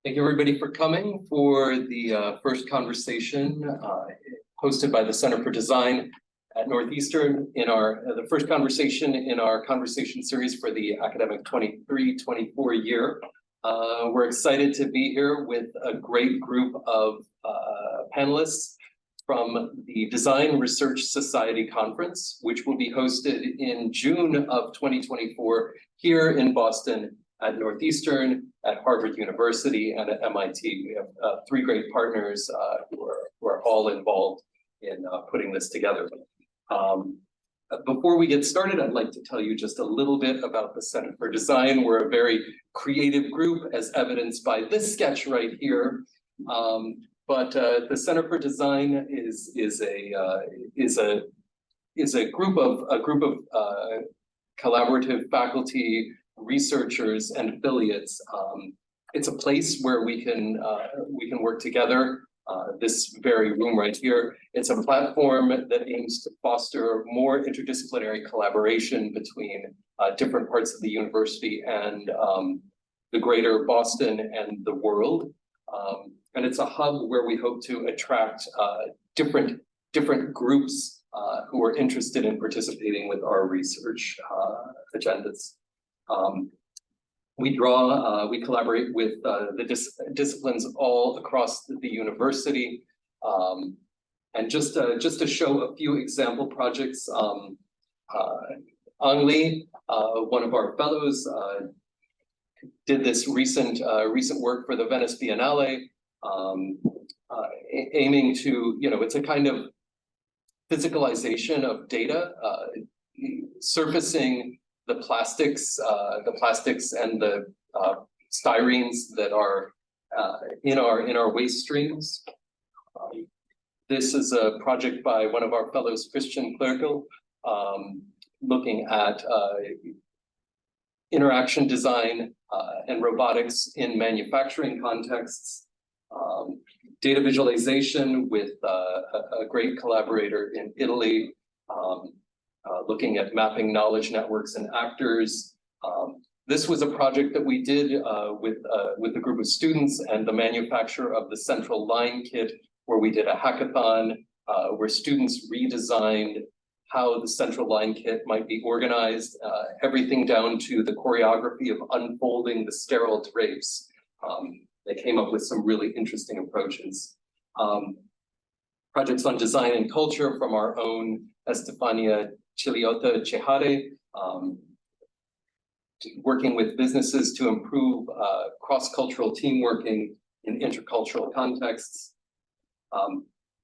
Thank you, everybody, for coming for the first conversation hosted by the Center for Design at Northeastern in the first conversation in our conversation series for the academic 23-24 year. We're excited to be here with a great group of panelists from the Design Research Society Conference, which will be hosted in June of 2024 here in Boston at Northeastern, at Harvard University, and at MIT. We have three great partners who are all involved in putting this together. Before we get started, I'd like to tell you just a little bit about the Center for Design. We're a very creative group, as evidenced by this sketch right here. But the Center for Design is a group of collaborative faculty, researchers, and affiliates. It's a place where we can work together. This very room right here. It's a platform that aims to foster more interdisciplinary collaboration between different parts of the university and the greater Boston and the world. And it's a hub where we hope to attract different groups who are interested in with our research agendas. We collaborate with the disciplines all across the university. And just to show a few example projects, Angli, one of our fellows, did this recent work for the Venice Biennale, aiming to, it's a kind of physicalization of data, surfacing the plastics and the styrenes that are in our waste streams. This is a project by one of our fellows, Christian Klerkel, looking at interaction design and robotics in manufacturing contexts. Data visualization with a great collaborator in Italy, looking at mapping knowledge networks and actors. This was a project that we did with a group of students and the manufacturer of the central line kit, where we did a hackathon where students redesigned how the central line kit might be organized, everything down to the choreography of unfolding the sterile drapes. They came up with some really interesting approaches. Projects on design and culture from our own Estefania Chiliota Chehare, working with businesses to improve cross-cultural team working in intercultural contexts.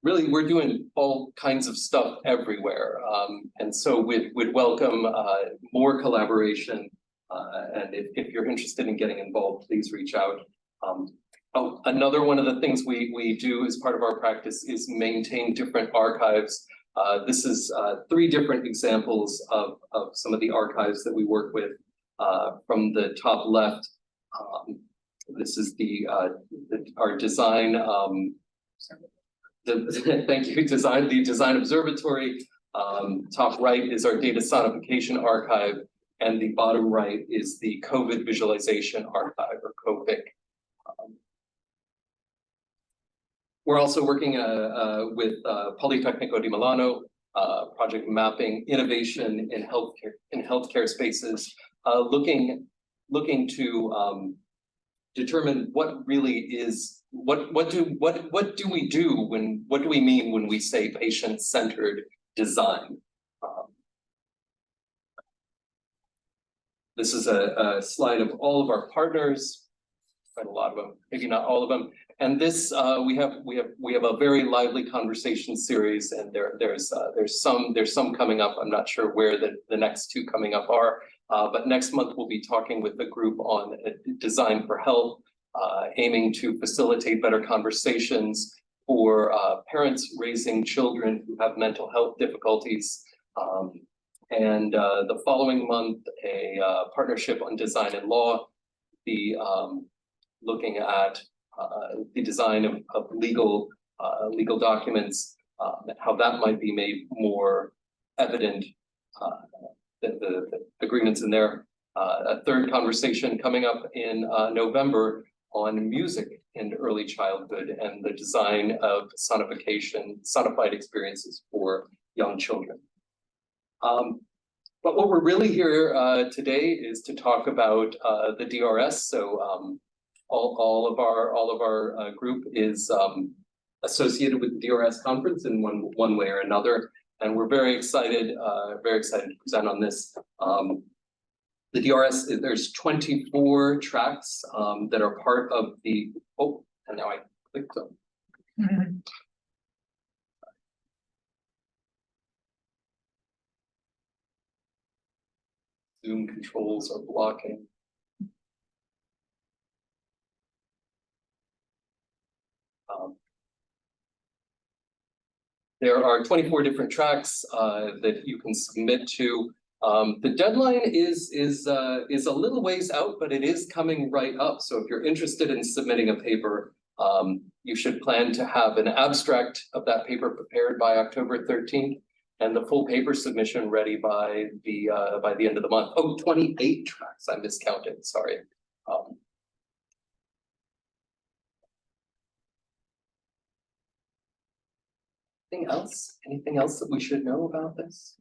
Really, we're doing all kinds of stuff everywhere. And so we'd welcome more collaboration. And if you're interested in getting involved, please reach out. Another one of the things we do as part of our practice is maintain different archives. This is three different examples of some of the archives that we work with. From the top left, this is our design. Thank you, the design observatory. Top right is our data sonification archive, and the bottom right is the COVID visualization archive, or COVIC. We're also working with Politecnico di Milano, project mapping innovation in healthcare spaces, looking to determine what really is what do we do what do we mean when we say patient-centered design. This is a slide of all of our partners, quite a lot of them, maybe not all of them. And this we have a very lively conversation series, and there's some coming up. I'm not sure where the next two coming up are, but next month we'll be talking with the group on design for health, aiming to facilitate better conversations for parents raising children who have mental health difficulties. And the following month, a partnership on design and law, looking at the design of legal documents, how that might be made more evident, the agreements in there. A third conversation coming up in November on music in early childhood and the design of sonified experiences for young children. But what we're really here today is to talk about the DRS. So all of our group is associated with the DRS conference in one way or another, and we're very excited to present on this. The DRS, there's 24 tracks that are part of the, oh, and now I clicked on. Zoom controls are blocking. There are 24 different tracks that you can submit to. The deadline is a little ways out, but it is coming right up. So if you're interested in submitting a paper, you should plan to have an abstract of that paper prepared by October 13th, and the full paper submission ready by the end of the month. Oh, 28 tracks, I miscounted, sorry. Anything else that we should know about this?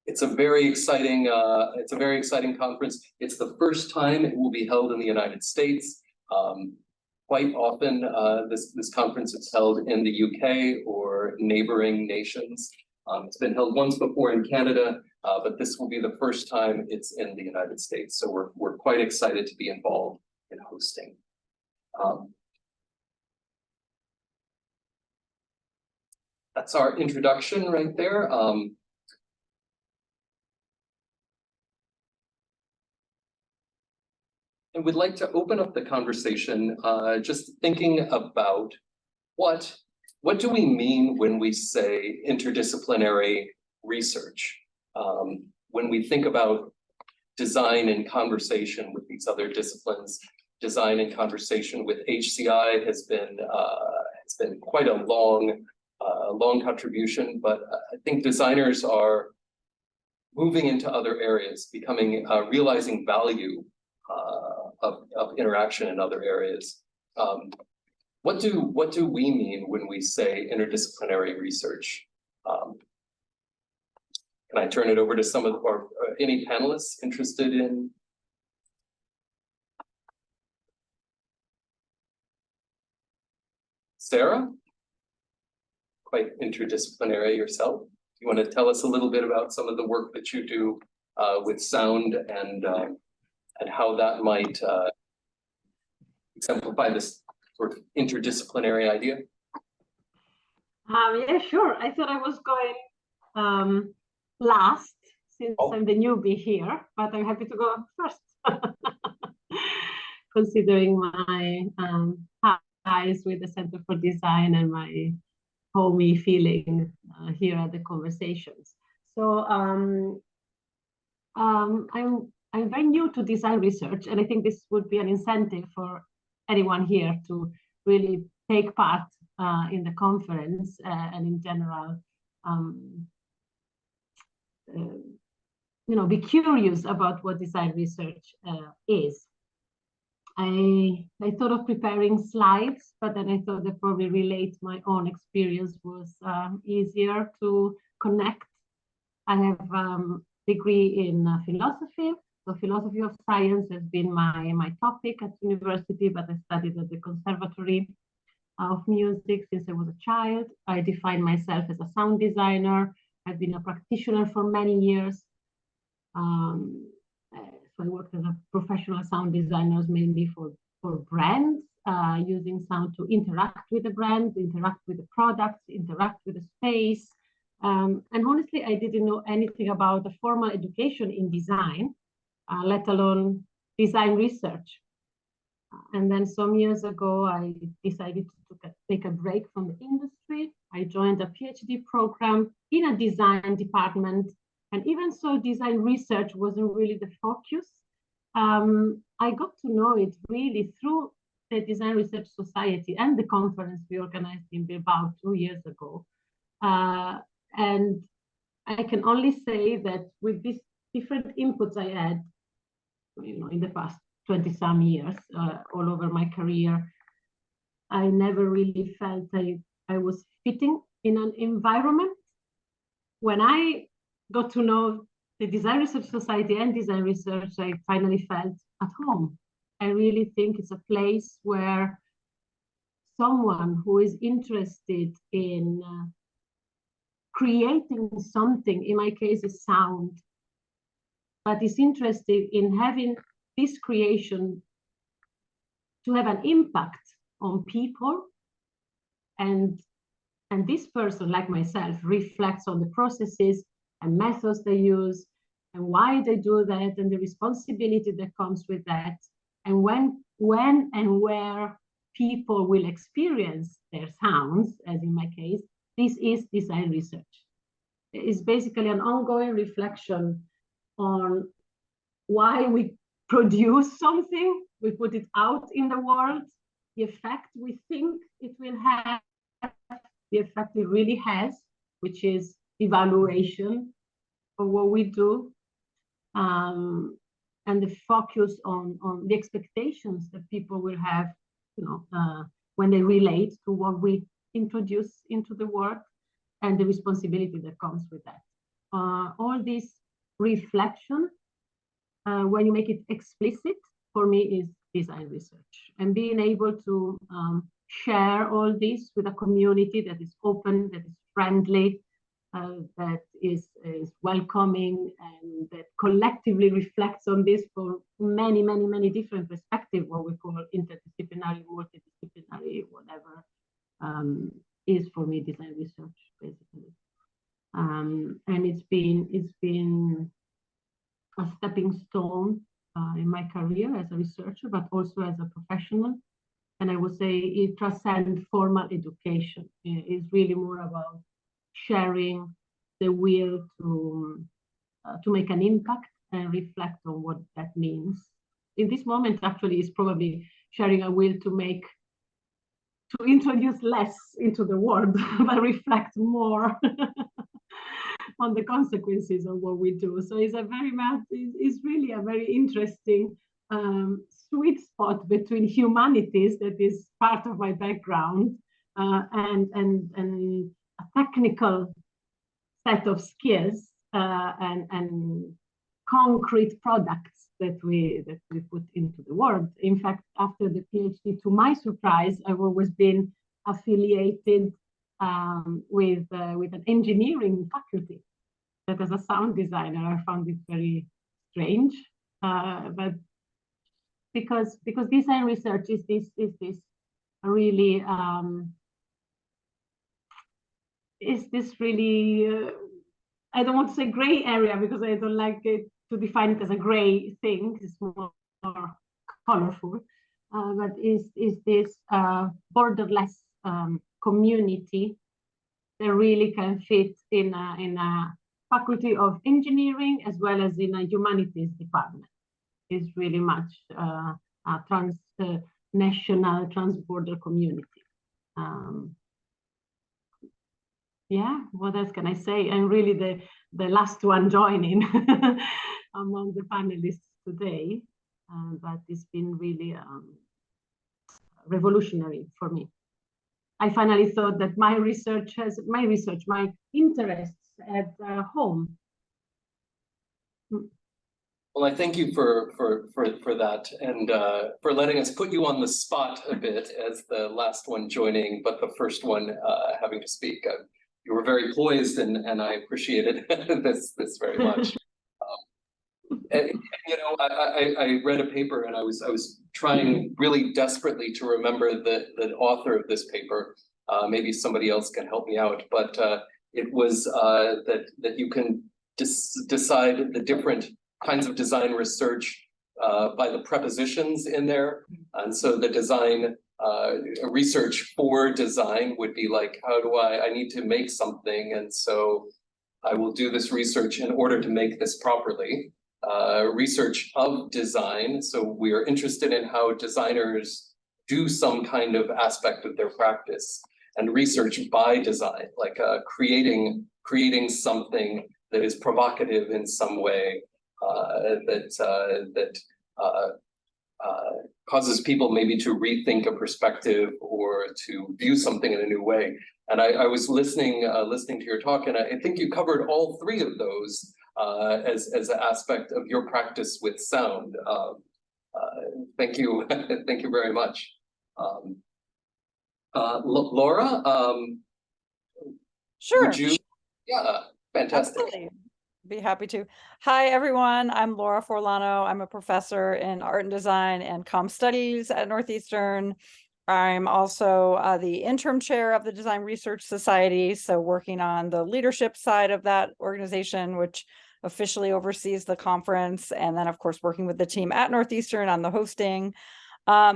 It's a very exciting conference. It's the first time it will be held in the United States. Quite often, this conference is held in the UK or neighboring nations. It's been held once before in Canada, but this will be the first time it's in the United States. So we're quite excited to be involved in hosting. That's our introduction right there. And we'd like to open up the conversation just thinking about what do we mean when we say interdisciplinary research? When we think about design and conversation with these other disciplines, design and conversation with HCI has been quite a long contribution, but I think designers are moving into other areas, realizing value of interaction in other areas. What do we mean when we say interdisciplinary research? Can I turn it over to some of any panelists interested in? Sara? Quite interdisciplinary yourself. Do you want to tell us a little bit about some of the work that you do with sound and how that might exemplify this sort of interdisciplinary idea? Yeah, sure. I thought I was going last since I'm the newbie here, but I'm happy to go first, considering my ties with the Center for Design and my homey feeling here at the conversations. So I'm very new to design research, and I think this would be an incentive for anyone here to really take part in the conference and in general, be curious about what design research is. I thought of preparing slides, but then I thought that probably relate my own experience was easier to connect. I have a degree in philosophy. So philosophy of science has been my topic at university, but I studied at the Conservatory of Music since I was a child. I define myself as a sound designer. I've been a practitioner for many years. So I worked as a professional sound designer mainly for brands, using sound to interact with the brand, interact with the products, interact with the space. And honestly, I didn't know anything about the formal education in design, let alone design research. And then some years ago, I decided to take a break from the industry. I joined a PhD program in a design department. And even so, design research wasn't really the focus. I got to know it really through the Design Research Society and the conference we organized in Bilbao 2 years ago. And I can only say that with these different inputs I had, in the past 20-some years, all over my career, I never really felt I was fitting in an environment. When I got to know the Design Research Society and Design Research, I finally felt at home. I really think it's a place where someone who is interested in creating something, in my case is sound, but is interested in having this creation to have an impact on people, and this person, like myself, reflects on the processes and methods they use and why they do that and the responsibility that comes with that, and when and where people will experience their sounds, as in my case. This is design research. It's basically an ongoing reflection on why we produce something, we put it out in the world, the effect we think it will have, the effect it really has, which is evaluation of what we do, and the focus on the expectations that people will have, when they relate to what we introduce into the world, and the responsibility that comes with that. All this reflection, when you make it explicit, for me is design research. And being able to share all this with a community that is open, that is friendly, that is welcoming, and that collectively reflects on this for many, many, many different perspectives, what we call interdisciplinary, multidisciplinary, whatever, is for me design research, basically. And it's been a stepping stone in my career as a researcher, but also as a professional. And I would say it transcends formal education. It's really more about sharing the will to make an impact and reflect on what that means. In this moment, actually, is probably sharing a will to introduce less into the world, but reflect more on the consequences of what we do. So it's really a very interesting sweet spot between humanities, that is part of my background, and a technical set of skills and concrete products that we put into the world. In fact, after the PhD, to my surprise, I've always been affiliated with an engineering faculty. That as a sound designer, I found it very strange, but because design research is this really I don't want to say gray area, because I don't like it to define it as a gray thing. It's more colorful, but is this borderless community that really can fit in a faculty of engineering as well as in a humanities department. Is really much a transnational, transborder community. Yeah, what else can I say? I'm really the last one joining among the panelists today, but it's been really revolutionary for me. I finally thought that my interests at home. Well, I thank you for that, and for letting us put you on the spot a bit as the last one joining, but the first one having to speak. You were very poised, and I appreciated this very much. And, I read a paper, and I was trying really desperately to remember the author of this paper. Maybe somebody else can help me out, but it was that you can decide the different kinds of design research by the prepositions in there. And so the design research for design would be like, how do I need to make something, and so I will do this research in order to make this properly. Research of design, so we are interested in how designers do some kind of aspect of their practice. And research by design, like creating something that is provocative in some way, that causes people maybe to rethink a perspective or to view something in a new way. And I was listening to your talk, and I think you covered all three of those as an aspect of your practice with sound. Thank you, thank you very much. Laura, Sure. would you? Yeah, fantastic. Absolutely. Be happy to. Hi, everyone. I'm Laura Forlano. I'm a professor in art and design and comm studies at Northeastern. I'm also the interim chair of the Design Research Society, so working on the leadership side of that organization, which officially oversees the conference, and then, of course, working with the team at Northeastern on the hosting.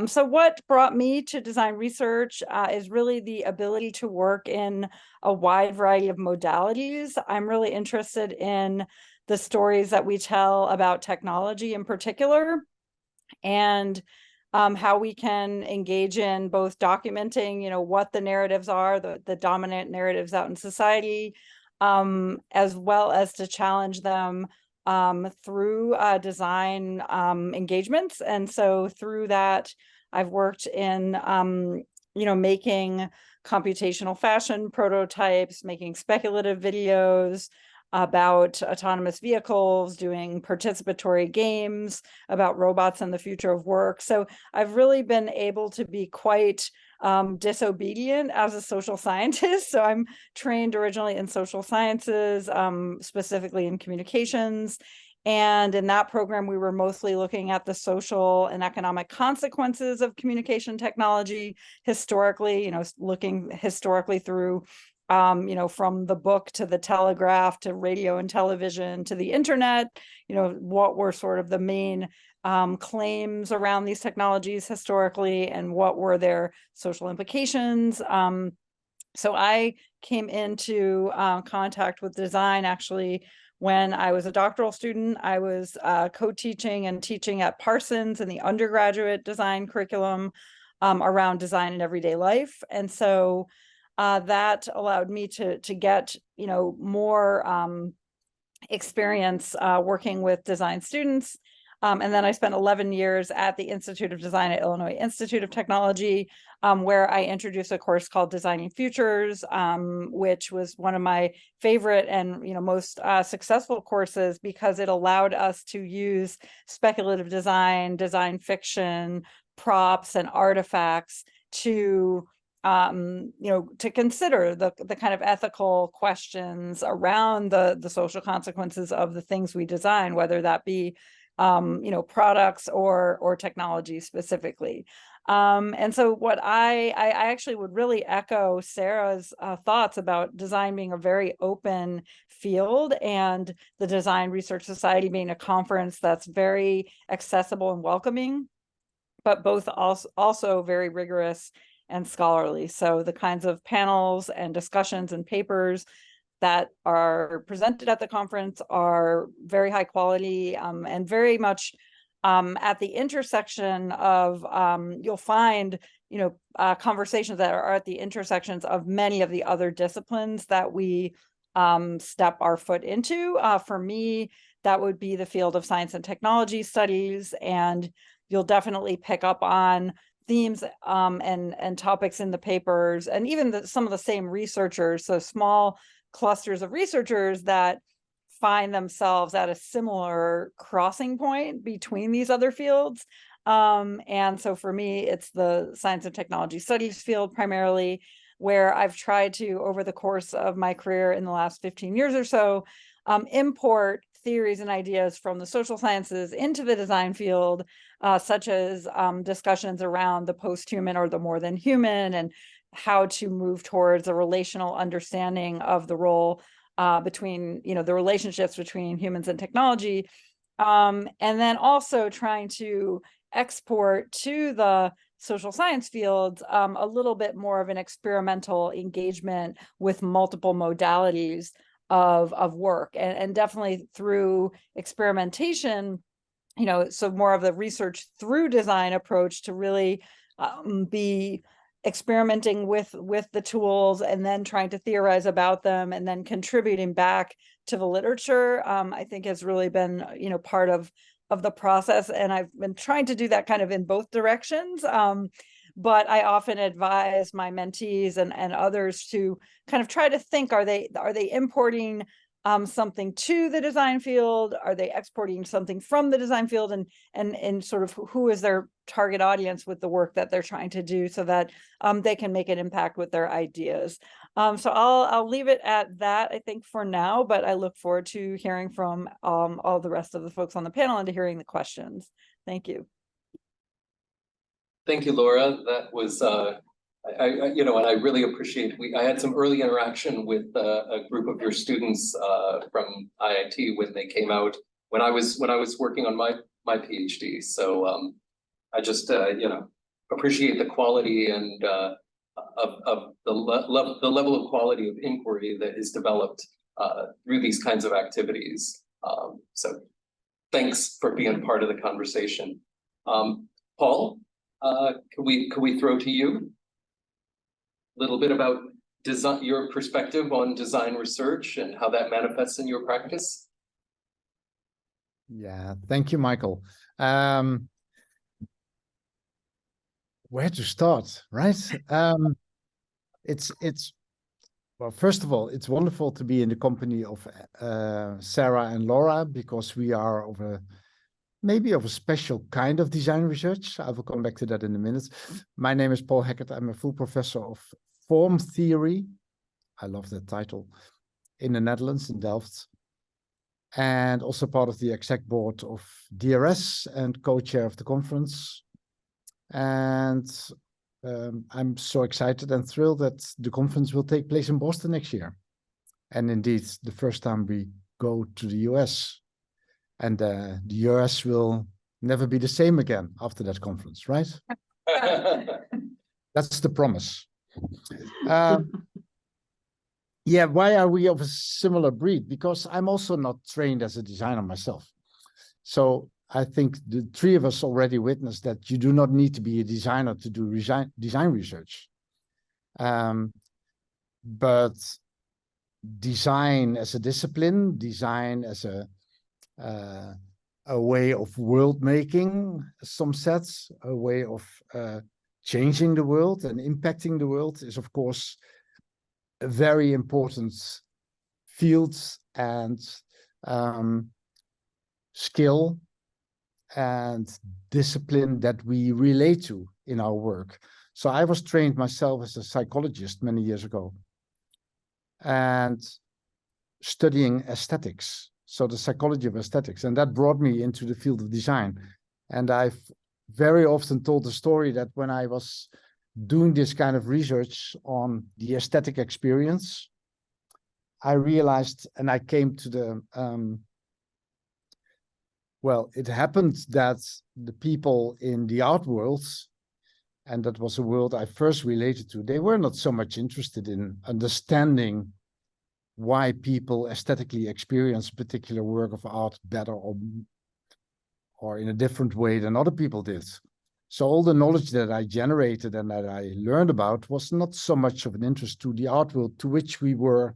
So what brought me to design research is really the ability to work in a wide variety of modalities. I'm really interested in the stories that we tell about technology in particular, and how we can engage in both documenting, what the narratives are, the dominant narratives out in society, as well as to challenge them through design engagements. And so through that, I've worked in, making computational fashion prototypes, making speculative videos about autonomous vehicles, doing participatory games, about robots and the future of work. So I've really been able to be quite disobedient as a social scientist. So I'm trained originally in social sciences, specifically in communications. And in that program, we were mostly looking at the social and economic consequences of communication technology historically, looking historically through from the book to the telegraph to radio and television to the internet, what were sort of the main claims around these technologies historically and what were their social implications. So I came into contact with design actually when I was a doctoral student. I was co-teaching and teaching at Parsons in the undergraduate design curriculum around design in everyday life. And so that allowed me to get, more experience working with design students. And then I spent 11 years at the Institute of Design at Illinois Institute of Technology, where I introduced a course called Designing Futures, which was one of my favorite and most successful courses because it allowed us to use speculative design, design fiction, props, and artifacts to to consider the kind of ethical questions around the social consequences of the things we design, whether that be products or technology specifically. And so what I actually would really echo Sarah's thoughts about design being a very open field and the Design Research Society being a conference that's very accessible and welcoming, but both also very rigorous and scholarly. So the kinds of panels and discussions and papers that are presented at the conference are very high quality and very much at the intersection of, you'll find, conversations that are at the intersections of many of the other disciplines that we step our foot into. For me, that would be the field of science and technology studies, and you'll definitely pick up on themes and topics in the papers, and even some of the same researchers, so small clusters of researchers that find themselves at a similar crossing point between these other fields. And so for me, it's the science and technology studies field primarily, where I've tried to, over the course of my career in the last 15 years or so, import theories and ideas from the social sciences into the design field, such as discussions around the post-human or the more than human, and how to move towards a relational understanding of the role between, the relationships between humans and technology. And then also trying to export to the social science fields a little bit more of an experimental engagement with multiple modalities of work, and definitely through experimentation, so more of the research through design approach to really be experimenting with the tools and then trying to theorize about them and then contributing back to the literature, I think has really been, part of of the process. And I've been trying to do that kind of in both directions. But I often advise my mentees and others to kind of try to think, are they importing something to the design field? Are they exporting something from the design field? And sort of who is their target audience with the work that they're trying to do, so that they can make an impact with their ideas. So I'll leave it at that, I think, for now, but I look forward to hearing from all the rest of the folks on the panel and to hearing the questions. Thank you. Thank you, Laura. That was, you know, and I really appreciate, I had some early interaction with a group of your students from IIT when they came out, when I was working on my PhD. So I just, you know, appreciate the quality and of the level of quality of inquiry that is developed through these kinds of activities. So thanks for being part of the conversation. Paul, could we throw to you a little bit about design, your perspective on design research and how that manifests in your practice? Yeah, thank you, Michael. Where to start, right? Well, first of all, it's wonderful to be in the company of Sara and Laura, because we are maybe of a special kind of design research. I will come back to that in a minute. My name is Paul Hekkert. I'm a full professor of form theory. I love that title. In the Netherlands, in Delft. And also part of the exec board of DRS and co-chair of the conference. And I'm so excited and thrilled that the conference will take place in Boston next year. And indeed, the first time we go to the US. And the US will never be the same again after that conference, right? That's the promise. Yeah, why are we of a similar breed? Because I'm also not trained as a designer myself. So I think the three of us already witnessed that you do not need to be a designer to do design research. But design as a discipline, design as a way of world making, some sets, a way of changing the world and impacting the world is, of course, a very important field and skill and discipline that we relate to in our work. So I was trained myself as a psychologist many years ago and studying aesthetics. So the psychology of aesthetics, and that brought me into the field of design. And I've very often told the story that when I was doing this kind of research on the aesthetic experience, I realized, and I came to the, well, it happened that the people in the art world, and that was a world I first related to, they were not so much interested in understanding why people aesthetically experience a particular work of art better or in a different way than other people did. So all the knowledge that I generated and that I learned about was not so much of an interest to the art world to which we were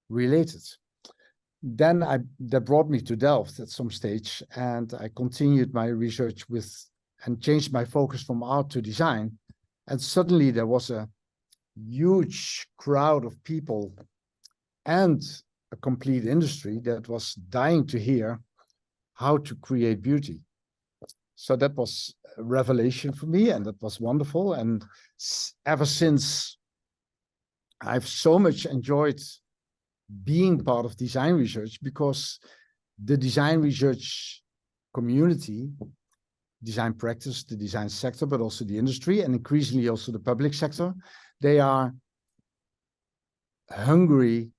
related. Then that brought me to Delft at some stage, and I continued my research and changed my focus from art to design. And suddenly there was a huge crowd of people and a complete industry that was dying to hear how to create beauty. So that was a revelation for me, and that was wonderful. And ever since, I've so much enjoyed being part of design research, because the design research community, design practice, the design sector, but also the industry, and increasingly also the public sector, they are hungry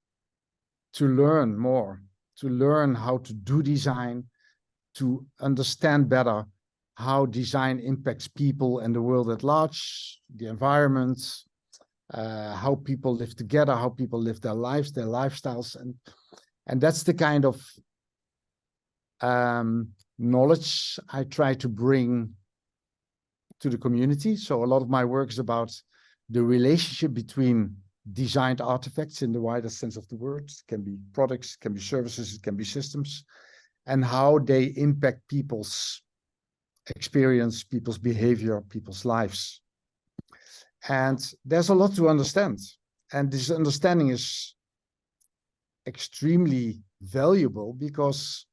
to learn more, to learn how to do design, to understand better how design impacts people and the world at large, the environment, how people live together, how people live their lives, their lifestyles. And that's the kind of knowledge I try to bring to the community. So a lot of my work is about the relationship between designed artifacts in the widest sense of the word. It can be products, it can be services, it can be systems, and how they impact people's experience, people's behavior, people's lives. And there's a lot to understand. And this understanding is extremely valuable because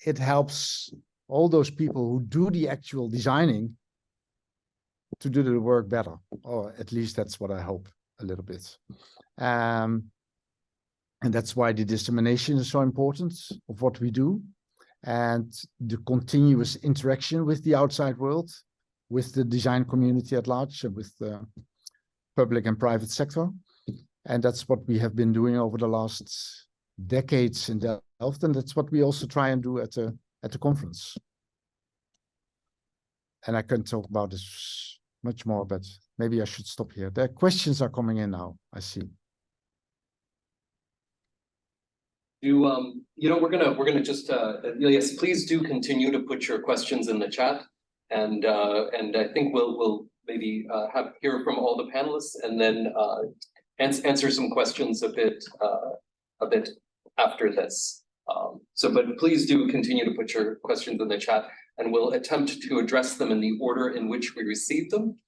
it helps all those people who do the actual designing to do the work better, or at least that's what I hope a little bit. And that's why the dissemination is so important of what we do, and the continuous interaction with the outside world, with the design community at large, and with the public and private sector. And that's what we have been doing over the last decades in Delft, and that's what we also try and do at the conference. And I can talk about this much more, but maybe I should stop here. The questions are coming in now, I see. We're gonna just yes, please do continue to put your questions in the chat, and I think we'll maybe hear from all the panelists, and then answer some questions a bit after this. But please do continue to put your questions in the chat, and we'll attempt to address them in the order in which we receive them.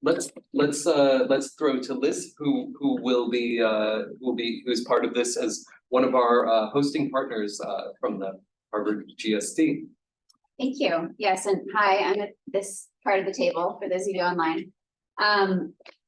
Let's throw to Liz, who's part of this as one of our hosting partners from the Harvard GSD. Thank you. Yes, and hi, I'm at this part of the table for those of you online.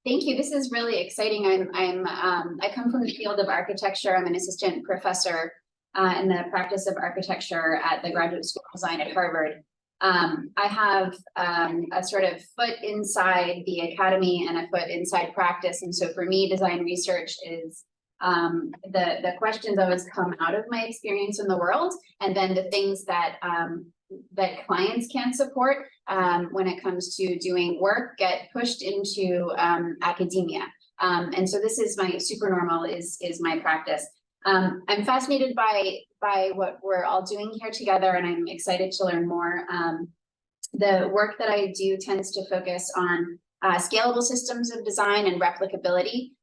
Thank you. This is really exciting. I come from the field of architecture. I'm an assistant professor in the practice of architecture at the Graduate School of Design at Harvard. I have a sort of foot inside the academy and a foot inside practice. And so for me, design research is the questions always come out of my experience in the world, and then the things that that clients can support when it comes to doing work get pushed into academia. And so this is my supernormal is my practice. I'm fascinated by what we're all doing here together, and I'm excited to learn more. The work that I do tends to focus on scalable systems of design and replicability,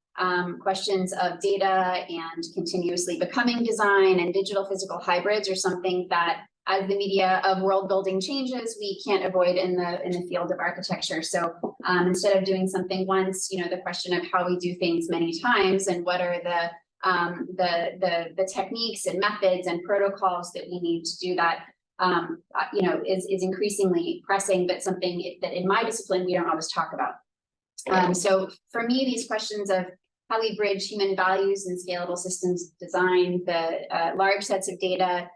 questions of data and continuously becoming design, and digital physical hybrids are something that, as the media of world building changes, we can't avoid in the field of architecture. So instead of doing something once, the question of how we do things many times, and what are the techniques and methods and protocols that we need to do that, is increasingly pressing, but something that in my discipline we don't always talk about. So for me, these questions of how we bridge human values and scalable systems design, the large sets of data,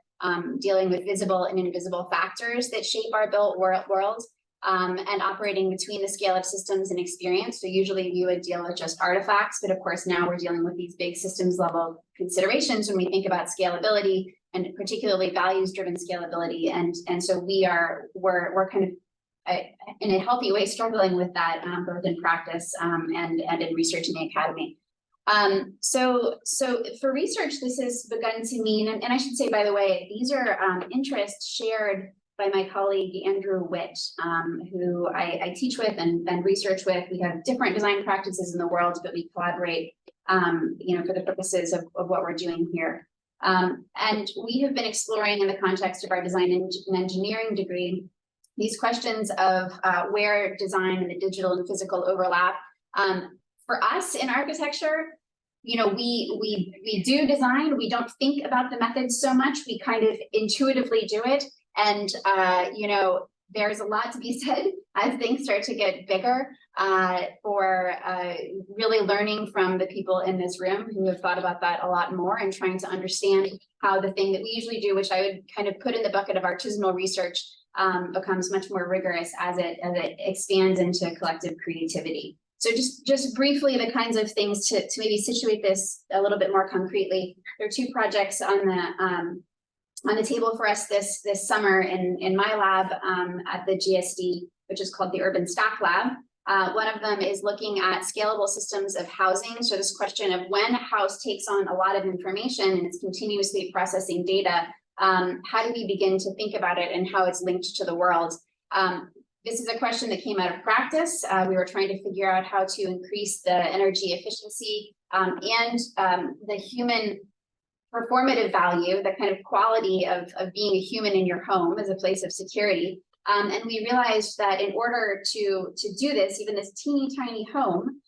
dealing with visible and invisible factors that shape our built world, and operating between the scale of systems and experience. So usually you would deal with just artifacts, but of course now we're dealing with these big systems level considerations when we think about scalability, and particularly values driven scalability. And so we're kind of in a healthy way struggling with that, both in practice and in research in the academy. So for research, this has begun to mean, and I should say, by the way, these are interests shared by my colleague, Andrew Witt, who I teach with and research with. We have different design practices in the world, but we collaborate, for the purposes of what we're doing here. And we have been exploring, in the context of our design and engineering degree, these questions of where design and the digital and physical overlap. For us in architecture, we do design. We don't think about the methods so much. We kind of intuitively do it. And, there's a lot to be said as things start to get bigger for really learning from the people in this room who have thought about that a lot more, and trying to understand how the thing that we usually do, which I would kind of put in the bucket of artisanal research, becomes much more rigorous as it expands into collective creativity. So just briefly, the kinds of things to maybe situate this a little bit more concretely. There are two projects on the table for us this summer in my lab at the GSD, which is called the Urban Stack Lab. One of them is looking at scalable systems of housing. So this question of when a house takes on a lot of information and it's continuously processing data, how do we begin to think about it and how it's linked to the world? This is a question that came out of practice. We were trying to figure out how to increase the energy efficiency and the human performative value, the kind of quality of being a human in your home as a place of security. And we realized that in order to do this, even this teeny tiny home,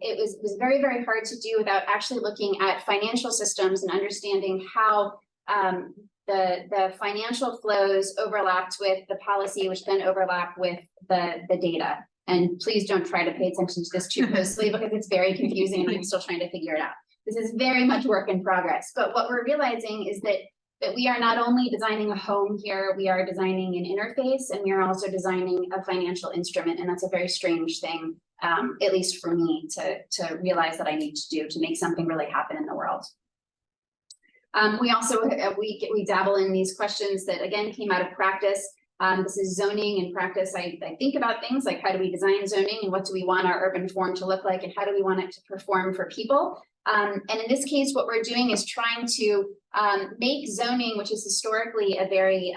it was very, very hard to do without actually looking at financial systems and understanding how the financial flows overlapped with the policy, which then overlapped with the data. And please don't try to pay attention to this too closely because it's very confusing and I'm still trying to figure it out. This is very much work in progress. But what we're realizing is that we are not only designing a home here, we are designing an interface, and we are also designing a financial instrument. And that's a very strange thing, at least for me, to realize that I need to do to make something really happen in the world. We also, we dabble in these questions that again came out of practice. This is zoning and practice. I think about things like how do we design zoning and what do we want our urban form to look like and how do we want it to perform for people. And in this case, what we're doing is trying to make zoning, which is historically a very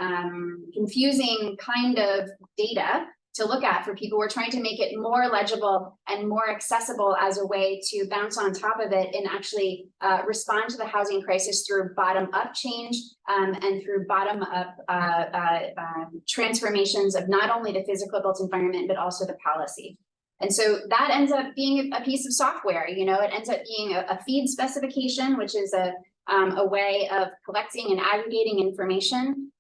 confusing kind of data to look at for people. We're trying to make it more legible and more accessible as a way to bounce on top of it and actually respond to the housing crisis through bottom-up change and through bottom-up transformations of not only the physical built environment, but also the policy. And so that ends up being a piece of software. You know, it ends up being a feed specification, which is a way of collecting and aggregating information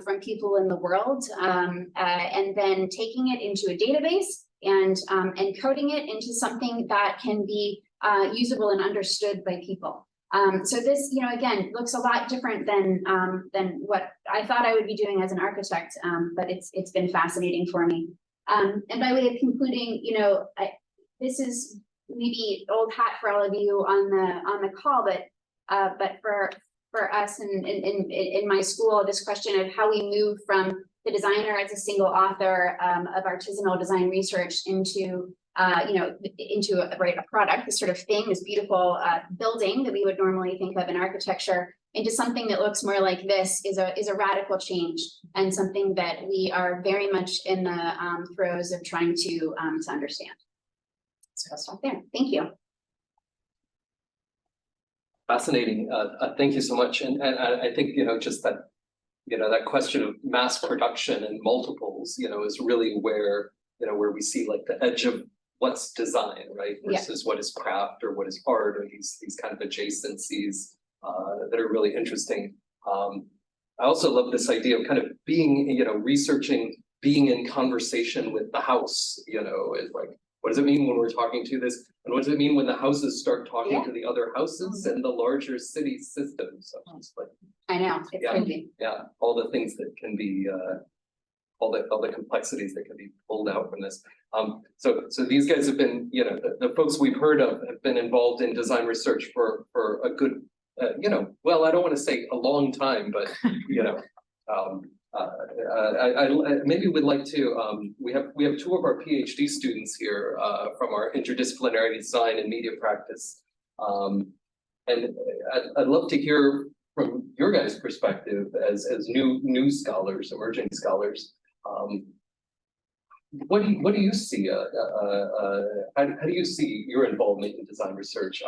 from people in the world, and then taking it into a database and encoding it into something that can be usable and understood by people. So this, you know, again, looks a lot different than what I thought I would be doing as an architect, but it's been fascinating for me. And by way of concluding, you know, this is maybe old hat for all of you on the call, but for us in my school, this question of how we move from the designer as a single author of artisanal design research into you know, into a product, this sort of thing, this beautiful building that we would normally think of in architecture, into something that looks more like this is a radical change and something that we are very much in the throes of trying to understand. So I'll stop there. Thank you. Fascinating. Thank you so much. And I think, you know, just that, you know, that question of mass production and multiples, you know, is really where, you know, where we see like the edge of what's design, right? Versus what is craft or what is art, or these kind of adjacencies that are really interesting. I also love this idea of kind of being, you know, researching, being in conversation with the house, you know, is like, what does it mean when we're talking to this? And what does it mean when the houses start talking to the other houses and the larger city systems? So just like, I know, it's crazy. Yeah, all the things that can be, all the complexities that can be pulled out from this. So these guys have been, you know, the folks we've heard of have been involved in design research for a good, you know, well, I don't want to say a long time, but you know, I maybe would like to, we have two of our PhD students here from our interdisciplinary design and media practice. And I'd love to hear from your guys' perspective as new scholars, emerging scholars. What do you see? How do you see your involvement in design research?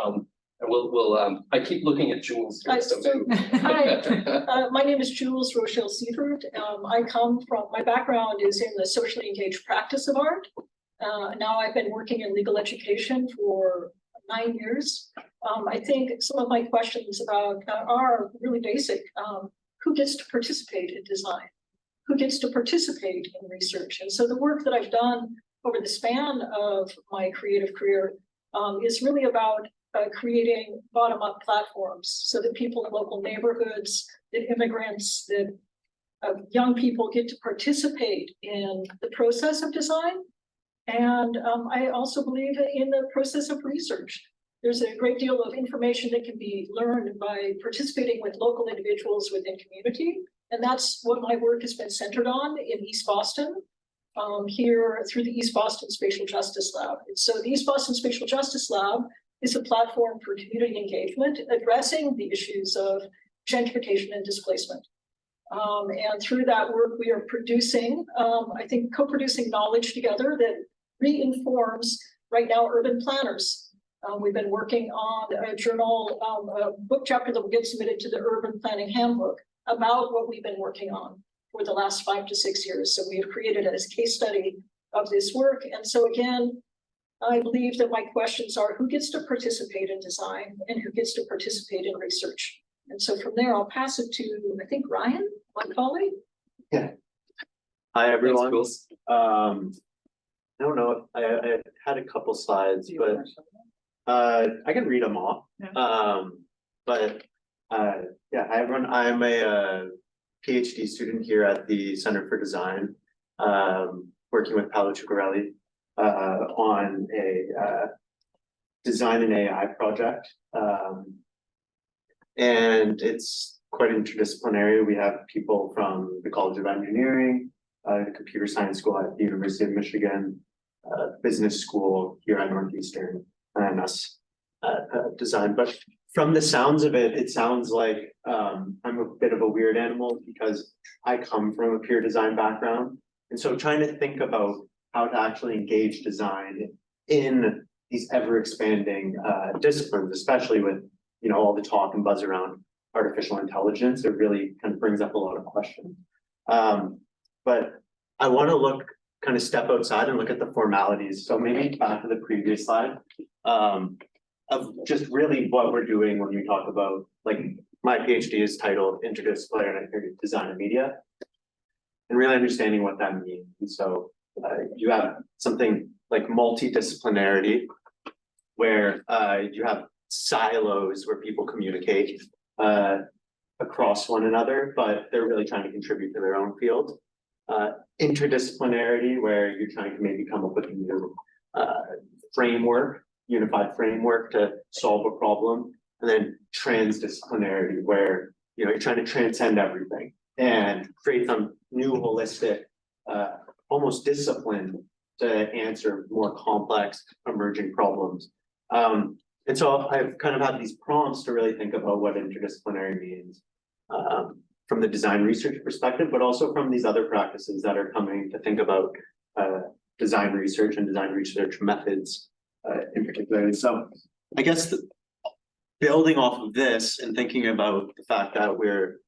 And we'll I keep looking at Jules here. Hi, my name is Jules Rochelle Siegert. I come from, my background is in the socially engaged practice of art. Now I've been working in legal education for 9 years. I think some of my questions about are really basic. Who gets to participate in design? Who gets to participate in research? And so the work that I've done over the span of my creative career is really about creating bottom-up platforms so that people in local neighborhoods, that immigrants, that young people get to participate in the process of design. And I also believe in the process of research. There's a great deal of information that can be learned by participating with local individuals within community. And that's what my work has been centered on in East Boston, here through the East Boston Spatial Justice Lab. And so the East Boston Spatial Justice Lab is a platform for community engagement, addressing the issues of gentrification and displacement. And through that work, we are producing, I think, co-producing knowledge together that reinforms right now urban planners. We've been working on a journal, a book chapter that will get submitted to the Urban Planning Handbook about what we've been working on for the last 5 to 6 years. So we have created a case study of this work. And so again, I believe that my questions are who gets to participate in design and who gets to participate in research. And so from there, I'll pass it to, I think, Ryan, my colleague. Yeah. Hi, everyone. Thanks, I don't know. I had a couple slides, but I can read them off. Yeah. Yeah, hi everyone. I'm a PhD student here at the Center for Design, working with Paolo Cuccarelli on a design and AI project. And it's quite interdisciplinary. We have people from the College of Engineering, the Computer Science School at the University of Michigan, Business School here at Northeastern, and us at design. But from the sounds of it, it sounds like I'm a bit of a weird animal because I come from a pure design background. And so trying to think about how to actually engage design in these ever expanding disciplines, especially with, you know, all the talk and buzz around artificial intelligence, it really kind of brings up a lot of questions. But I want to kind of step outside and look at the formalities. So maybe back to the previous slide, of just really what we're doing when we talk about, like, my PhD is titled Interdisciplinary Design and Media, and really understanding what that means. And so you have something like multidisciplinarity, where you have silos where people communicate across one another, but they're really trying to contribute to their own field. Interdisciplinarity, where you're trying to maybe come up with a new framework, unified framework to solve a problem. And then transdisciplinarity, where, you know, you're trying to transcend everything and create some new holistic, almost discipline to answer more complex emerging problems. And so I've kind of had these prompts to really think about what interdisciplinary means from the design research perspective, but also from these other practices that are coming to think about design research and design research methods in particular. And so I guess building off of this and thinking about the fact that we're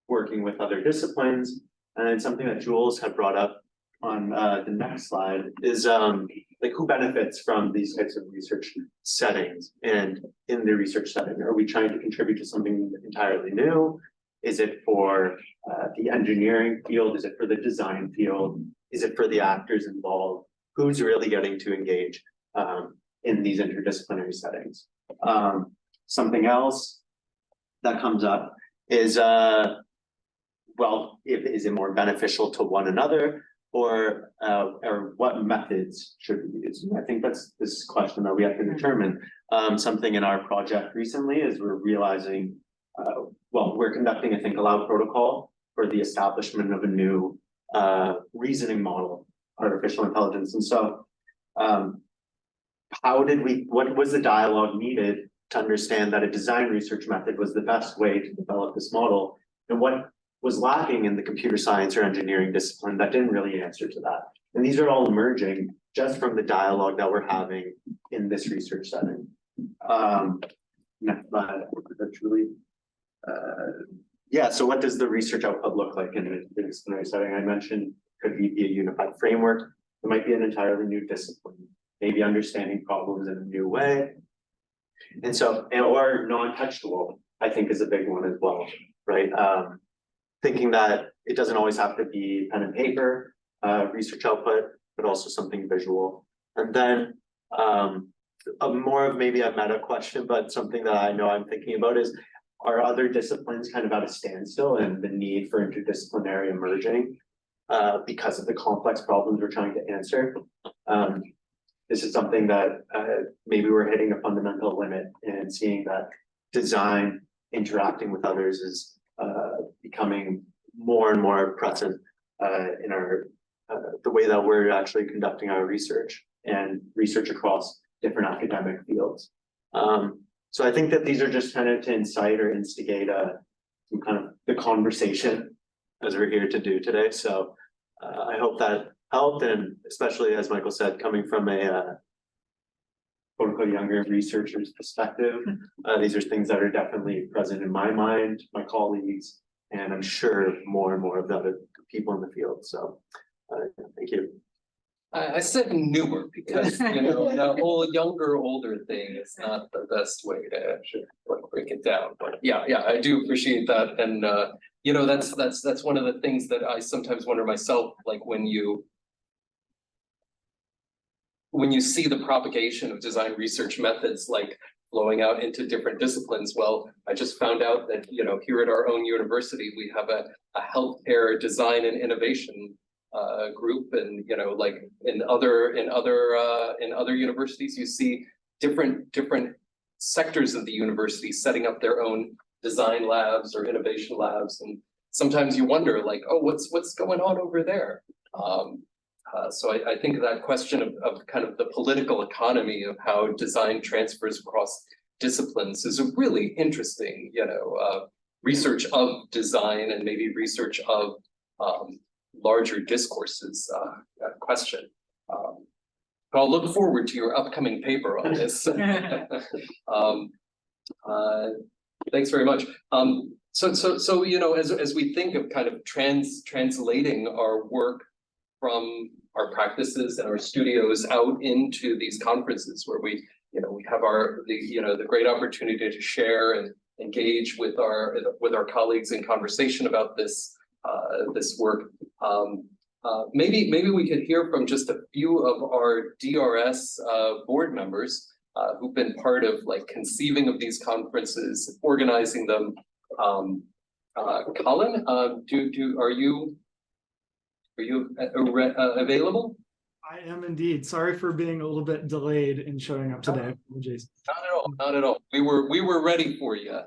working with other disciplines, and something that Jules had brought up on the next slide is like, who benefits from these types of research settings? And in the research setting, are we trying to contribute to something entirely new? Is it for the engineering field? Is it for the design field? Is it for the actors involved? Who's really getting to engage in these interdisciplinary settings? Something else that comes up is, well, is it more beneficial to one another, or what methods should we use? And I think that's this question that we have to determine. Something in our project recently is we're realizing, well, we're conducting a Think Aloud protocol for the establishment of a new reasoning model, artificial intelligence. And so what was the dialogue needed to understand that a design research method was the best way to develop this model? And what was lacking in the computer science or engineering discipline that didn't really answer to that? And these are all emerging just from the dialogue that we're having in this research setting. Next slide, virtually. Yeah, so what does the research output look like in a disciplinary setting? I mentioned could be a unified framework. It might be an entirely new discipline, maybe understanding problems in a new way. And so, or non-textual, I think, is a big one as well, right? Thinking that it doesn't always have to be pen and paper research output, but also something visual. And then more of maybe a meta question, but something that I know I'm thinking about is, are other disciplines kind of at a standstill and the need for interdisciplinary emerging because of the complex problems we're trying to answer? This is something that maybe we're hitting a fundamental limit and seeing that design interacting with others is becoming more and more present in our the way that we're actually conducting our research and research across different academic fields. So I think that these are just kind of to incite or instigate some kind of the conversation as we're here to do today. So I hope that helped, and especially as Michael said, coming from a quote unquote younger researchers' perspective. These are things that are definitely present in my mind, my colleagues, and I'm sure more and more of the other people in the field. So thank you. I said newer because, you know, the whole younger, older thing is not the best way to like break it down. But yeah, I do appreciate that. And, you know, that's one of the things that I sometimes wonder myself, like when you see the propagation of design research methods, like flowing out into different disciplines. Well, I just found out that, you know, here at our own university, we have a healthcare design and innovation group, and you know, like in other universities, you see different sectors of the university setting up their own design labs or innovation labs, and sometimes you wonder, like, oh, what's going on over there? So I think that question of kind of the political economy of how design transfers across disciplines is a really interesting, you know, research of design and maybe research of larger discourses question. I'll look forward to your upcoming paper on this. Thanks very much. So you know, as we think of kind of translating our work from our practices and our studios out into these conferences where we have the great opportunity to share and engage with our colleagues in conversation about this work. Maybe we could hear from just a few of our DRS board members who've been part of like conceiving of these conferences, organizing them. Colin, are you available? I am indeed. Sorry for being a little bit delayed in showing up today. Apologies. Not at all. We were ready for you.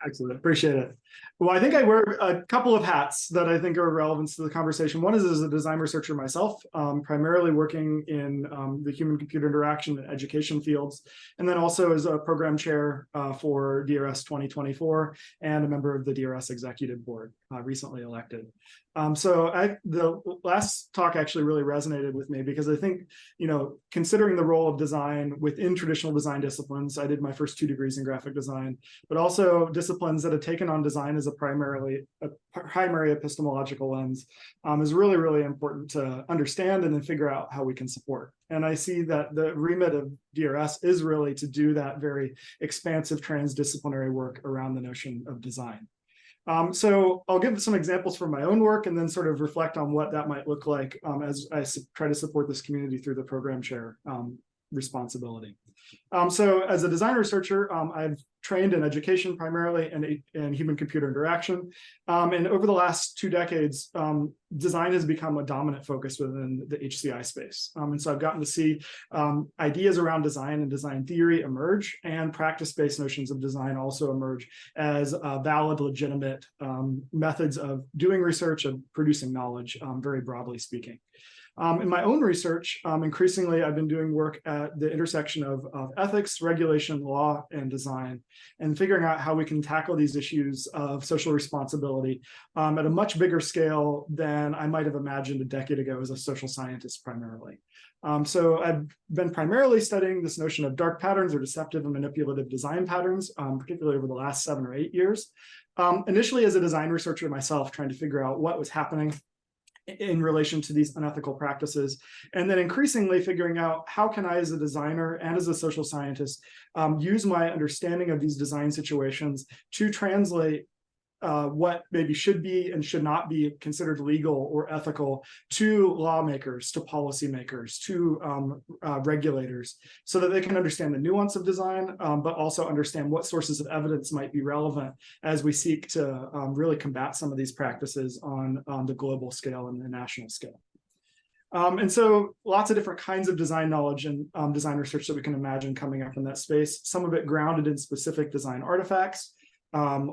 Excellent. Appreciate it. Well, I think I wear a couple of hats that I think are relevant to the conversation. One is as a design researcher myself, primarily working in the human-computer interaction and education fields, and then also as a program chair for DRS 2024 and a member of the DRS executive board, recently elected. So the last talk actually really resonated with me because I think, you know, considering the role of design within traditional design disciplines, I did my first 2 degrees in graphic design, but also disciplines that have taken on design as a primary epistemological lens is really, really important to understand and then figure out how we can support. And I see that the remit of DRS is really to do that very expansive transdisciplinary work around the notion of design. So I'll give some examples from my own work and then sort of reflect on what that might look like as I try to support this community through the program chair responsibility. So as a design researcher, I've trained in education primarily and human-computer interaction. And over the last 2 decades, design has become a dominant focus within the HCI space. And so I've gotten to see ideas around design and design theory emerge, and practice-based notions of design also emerge as valid, legitimate methods of doing research, of producing knowledge, very broadly speaking. In my own research, increasingly, I've been doing work at the intersection of ethics, regulation, law, and design, and figuring out how we can tackle these issues of social responsibility at a much bigger scale than I might have imagined a decade ago as a social scientist primarily. So I've been primarily studying this notion of dark patterns or deceptive and manipulative design patterns, particularly over the last 7 or 8 years. Initially as a design researcher myself, trying to figure out what was happening in relation to these unethical practices, and then increasingly figuring out how can I, as a designer and as a social scientist, use my understanding of these design situations to translate what maybe should be and should not be considered legal or ethical to lawmakers, to policymakers, to regulators, so that they can understand the nuance of design, but also understand what sources of evidence might be relevant as we seek to really combat some of these practices on the global scale and the national scale. And so lots of different kinds of design knowledge and design research that we can imagine coming up in that space, some of it grounded in specific design artifacts,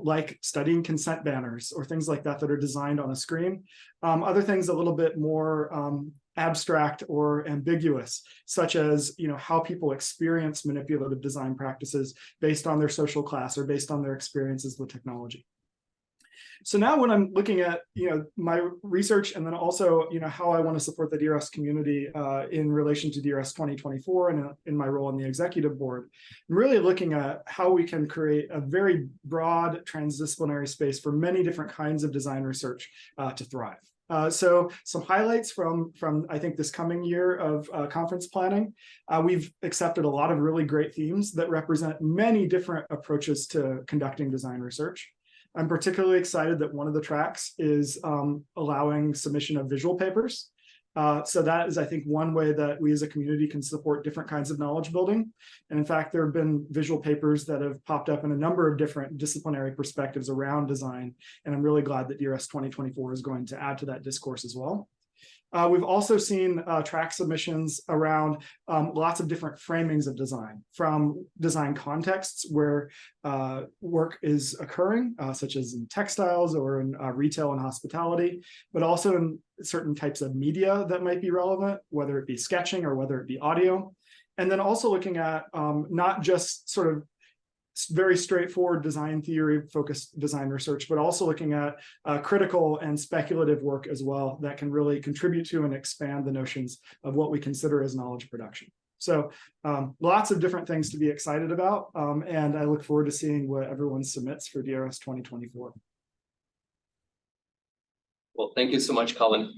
like studying consent banners or things like that are designed on a screen. Other things a little bit more abstract or ambiguous, such as how people experience manipulative design practices based on their social class or based on their experiences with technology. So now when I'm looking at, my research and then also, how I want to support the DRS community in relation to DRS 2024 and in my role on the executive board, I'm really looking at how we can create a very broad transdisciplinary space for many different kinds of design research to thrive. So some highlights from I think this coming year of conference planning. We've accepted a lot of really great themes that represent many different approaches to conducting design research. I'm particularly excited that one of the tracks is allowing submission of visual papers. So that is, I think, one way that we as a community can support different kinds of knowledge building. And in fact, there have been visual papers that have popped up in a number of different disciplinary perspectives around design. And I'm really glad that DRS 2024 is going to add to that discourse as well. We've also seen track submissions around lots of different framings of design, from design contexts where work is occurring, such as in textiles or in retail and hospitality, but also in certain types of media that might be relevant, whether it be sketching or whether it be audio. And then also looking at not just sort of very straightforward design theory focused design research, but also looking at critical and speculative work as well that can really contribute to and expand the notions of what we consider as knowledge production. So lots of different things to be excited about. And I look forward to seeing what everyone submits for DRS 2024. Well, thank you so much, Colin.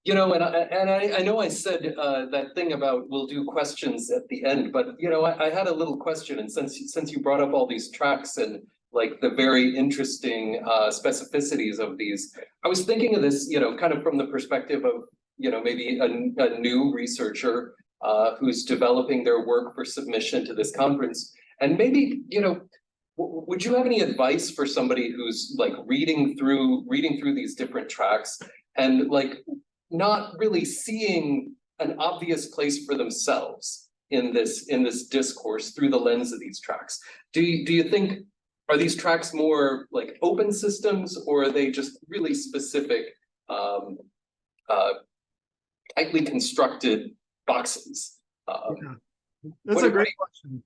And I know I said that thing about we'll do questions at the end, but I had a little question, and since you brought up all these tracks and like the very interesting specificities of these, I was thinking of this, kind of from the perspective of maybe a new researcher who's developing their work for submission to this conference, and maybe would you have any advice for somebody who's like reading through these different tracks and like not really seeing an obvious place for themselves in this discourse through the lens of these tracks? Do you think, are these tracks more like open systems, or are they just really specific, tightly constructed boxes? That's a great question.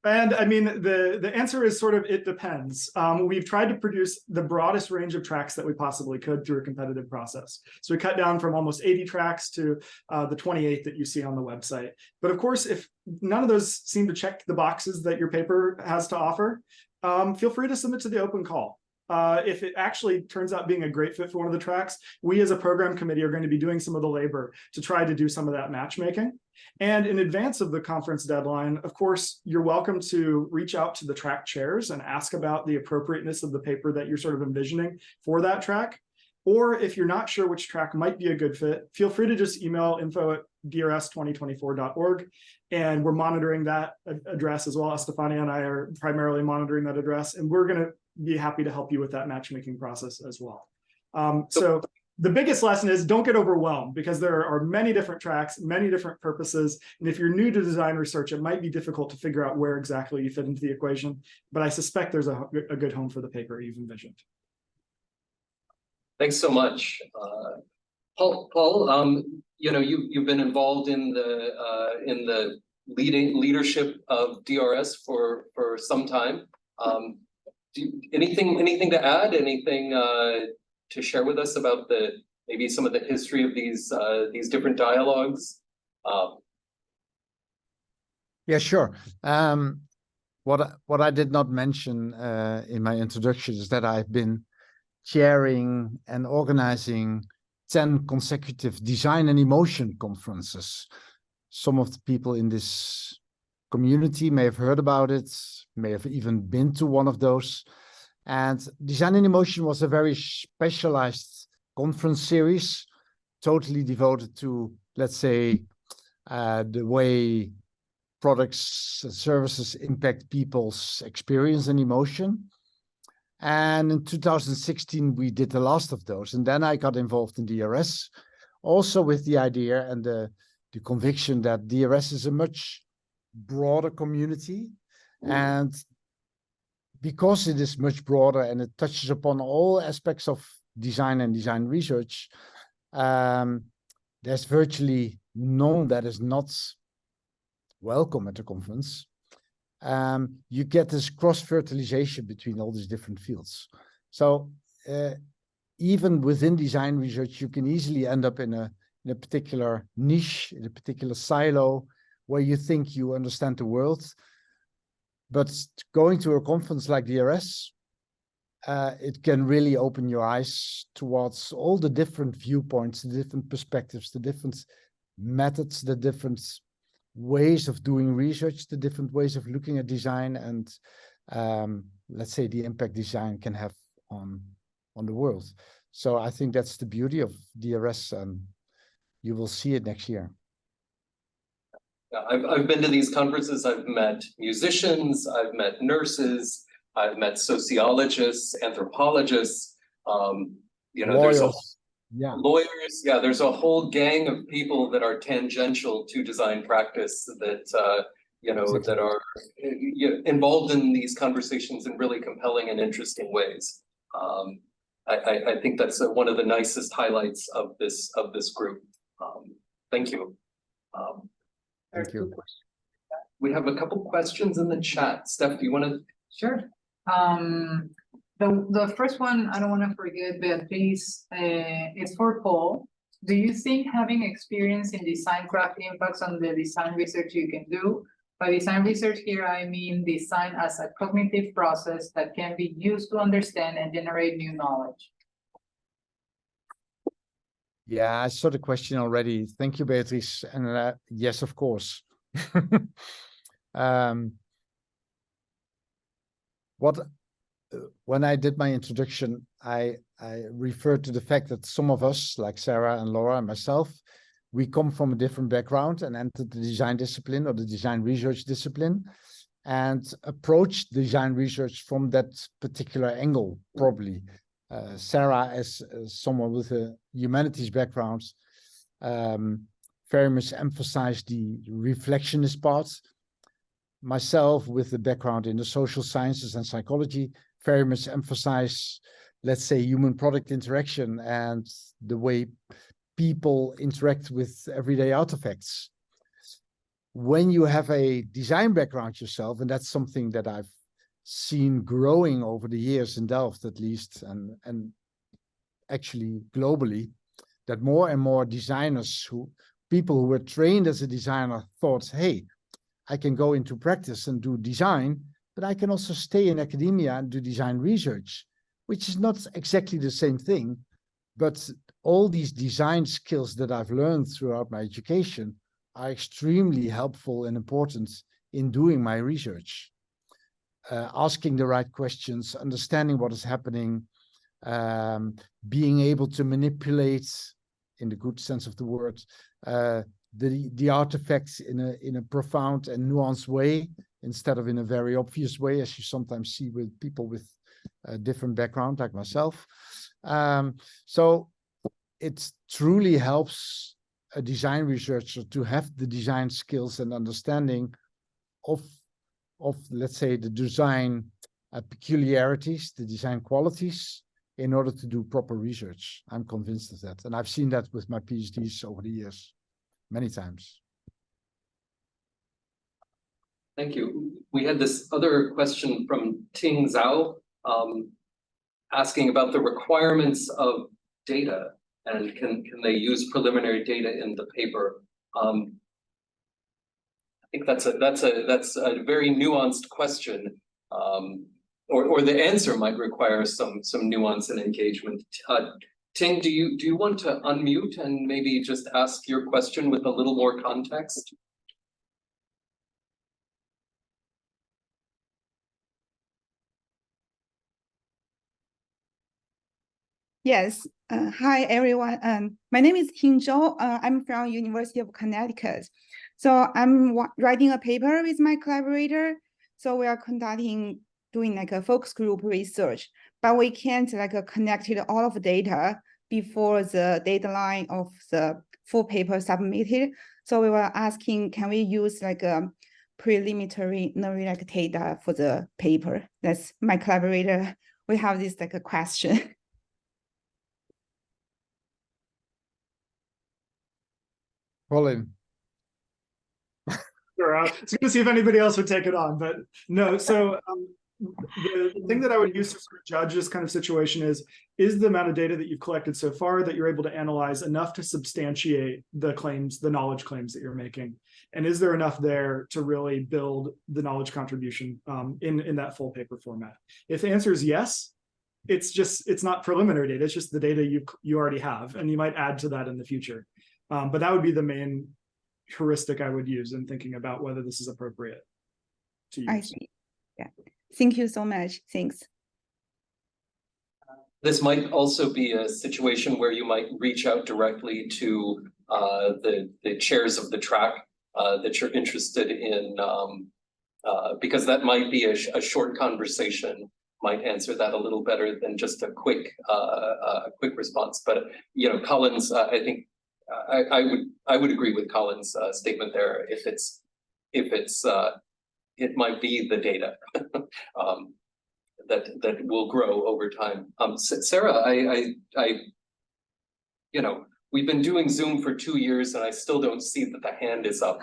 And I mean, the answer is sort of, it depends. We've tried to produce the broadest range of tracks that we possibly could through a competitive process. So we cut down from almost 80 tracks to the 28 that you see on the website. But of course, if none of those seem to check the boxes that your paper has to offer, feel free to submit to the open call. If it actually turns out being a great fit for one of the tracks, we as a program committee are going to be doing some of the labor to try to do some of that matchmaking. And in advance of the conference deadline, of course, you're welcome to reach out to the track chairs and ask about the appropriateness of the paper that you're sort of envisioning for that track. Or if you're not sure which track might be a good fit, feel free to just email info@drs2024.org. And we're monitoring that address as well. Estefania and I are primarily monitoring that address, and we're going to be happy to help you with that matchmaking process as well. So the biggest lesson is don't get overwhelmed, because there are many different tracks, many different purposes. And if you're new to design research, it might be difficult to figure out where exactly you fit into the equation. But I suspect there's a good home for the paper you've envisioned. Thanks so much. Paul, you've been involved in the leadership of DRS for some time. Anything to add? Anything to share with us about maybe some of the history of these different dialogues? Yeah, sure. What I did not mention in my introduction is that I've been chairing and organizing 10 consecutive design and emotion conferences. Some of the people in this community may have heard about it, may have even been to one of those. And Design and Emotion was a very specialized conference series, totally devoted to, let's say, the way products and services impact people's experience and emotion. And in 2016, we did the last of those. And then I got involved in DRS, also with the idea and the conviction that DRS is a much broader community. And because it is much broader and it touches upon all aspects of design and design research, there's virtually none that is not welcome at the conference. You get this cross-fertilization between all these different fields. So even within design research, you can easily end up in a particular niche, in a particular silo, where you think you understand the world. But going to a conference like DRS, it can really open your eyes towards all the different viewpoints, the different perspectives, the different methods, the different ways of doing research, the different ways of looking at design, and let's say the impact design can have on the world. So I think that's the beauty of DRS, and you will see it next year. Yeah, I've been to these conferences. I've met musicians, I've met nurses, I've met sociologists, anthropologists, there's lawyers. Yeah, there's a whole gang of people that are tangential to design practice that, that are involved in these conversations in really compelling and interesting ways. I think that's one of the nicest highlights of this group. Thank you. Thank you. We have a couple questions in the chat. Steph, do you want to? Sure. The first one, I don't want to forget, Beatrice, it's for Paul. Do you think having experience in design craft impacts on the design research you can do? By design research here, I mean design as a cognitive process that can be used to understand and generate new knowledge. Yeah, I saw the question already. Thank you, Beatrice. And yes, of course. When I did my introduction, I referred to the fact that some of us, like Sara and Laura and myself, we come from a different background and entered the design discipline or the design research discipline and approached design research from that particular angle, probably. Sara, as someone with a humanities background, very much emphasized the reflectionist part. Myself, with the background in the social sciences and psychology, very much emphasize, let's say, human-product interaction and the way people interact with everyday artifacts. When you have a design background yourself, and that's something that I've seen growing over the years in Delft, at least, and actually globally, that more and more designers, people who were trained as a designer, thought, hey, I can go into practice and do design, but I can also stay in academia and do design research, which is not exactly the same thing. But all these design skills that I've learned throughout my education are extremely helpful and important in doing my research. Asking the right questions, understanding what is happening, being able to manipulate, in the good sense of the word, the artifacts in a profound and nuanced way, instead of in a very obvious way, as you sometimes see with people with a different background, like myself. So it truly helps a design researcher to have the design skills and understanding of let's say, the design peculiarities, the design qualities, in order to do proper research. I'm convinced of that. And I've seen that with my PhDs over the years, many times. Thank you. We had this other question from Ting Zhao, asking about the requirements of data and can they use preliminary data in the paper? I think that's a very nuanced question, or the answer might require some nuance and engagement. Ting, do you want to unmute and maybe just ask your question with a little more context? Yes. Hi, everyone. My name is Ting Zhou. I'm from University of Connecticut. So I'm writing a paper with my collaborator. So we are doing like a focus group research, but we can't connect all of the data before the deadline of the full paper submitted. So we were asking, can we use a preliminary data for the paper? That's my collaborator. We have this a question. Colin. Sure, I was going to see if anybody else would take it on, but no. So The thing that I would use to sort of judge this kind of situation is the amount of data that you've collected so far that you're able to analyze enough to substantiate the claims, the knowledge claims that you're making? And is there enough there to really build the knowledge contribution in that full paper format? If the answer is yes, it's not preliminary data, it's just the data you already have, and you might add to that in the future. But that would be the main heuristic I would use in thinking about whether this is appropriate to use. I see. Yeah. Thank you so much. Thanks. This might also be a situation where you might reach out directly to the chairs of the track that you're interested in, because that might be a short conversation, might answer that a little better than just a quick response. But you know, Colin's, I think I would agree with Colin's statement there. If it's it might be the data that will grow over time. Sara, I you know, we've been doing Zoom for 2 years and I still don't see that the hand is up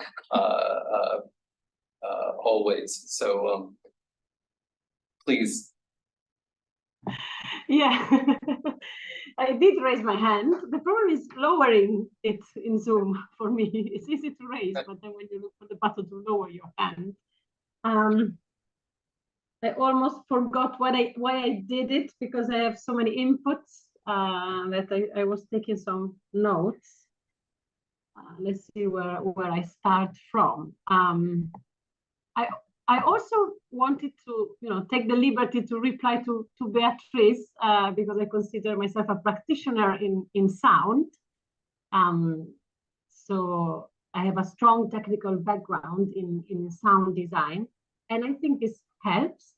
always. So please. Yeah, I did raise my hand. The problem is lowering it in Zoom for me. It's easy to raise, but then when you look for the button to lower your hand, I almost forgot why I did it, because I have so many inputs that I was taking some notes. Let's see where I start from. I also wanted to, you know, take the liberty to reply to Beatrice because I consider myself a practitioner in sound. So I have a strong technical background in sound design, and I think this helps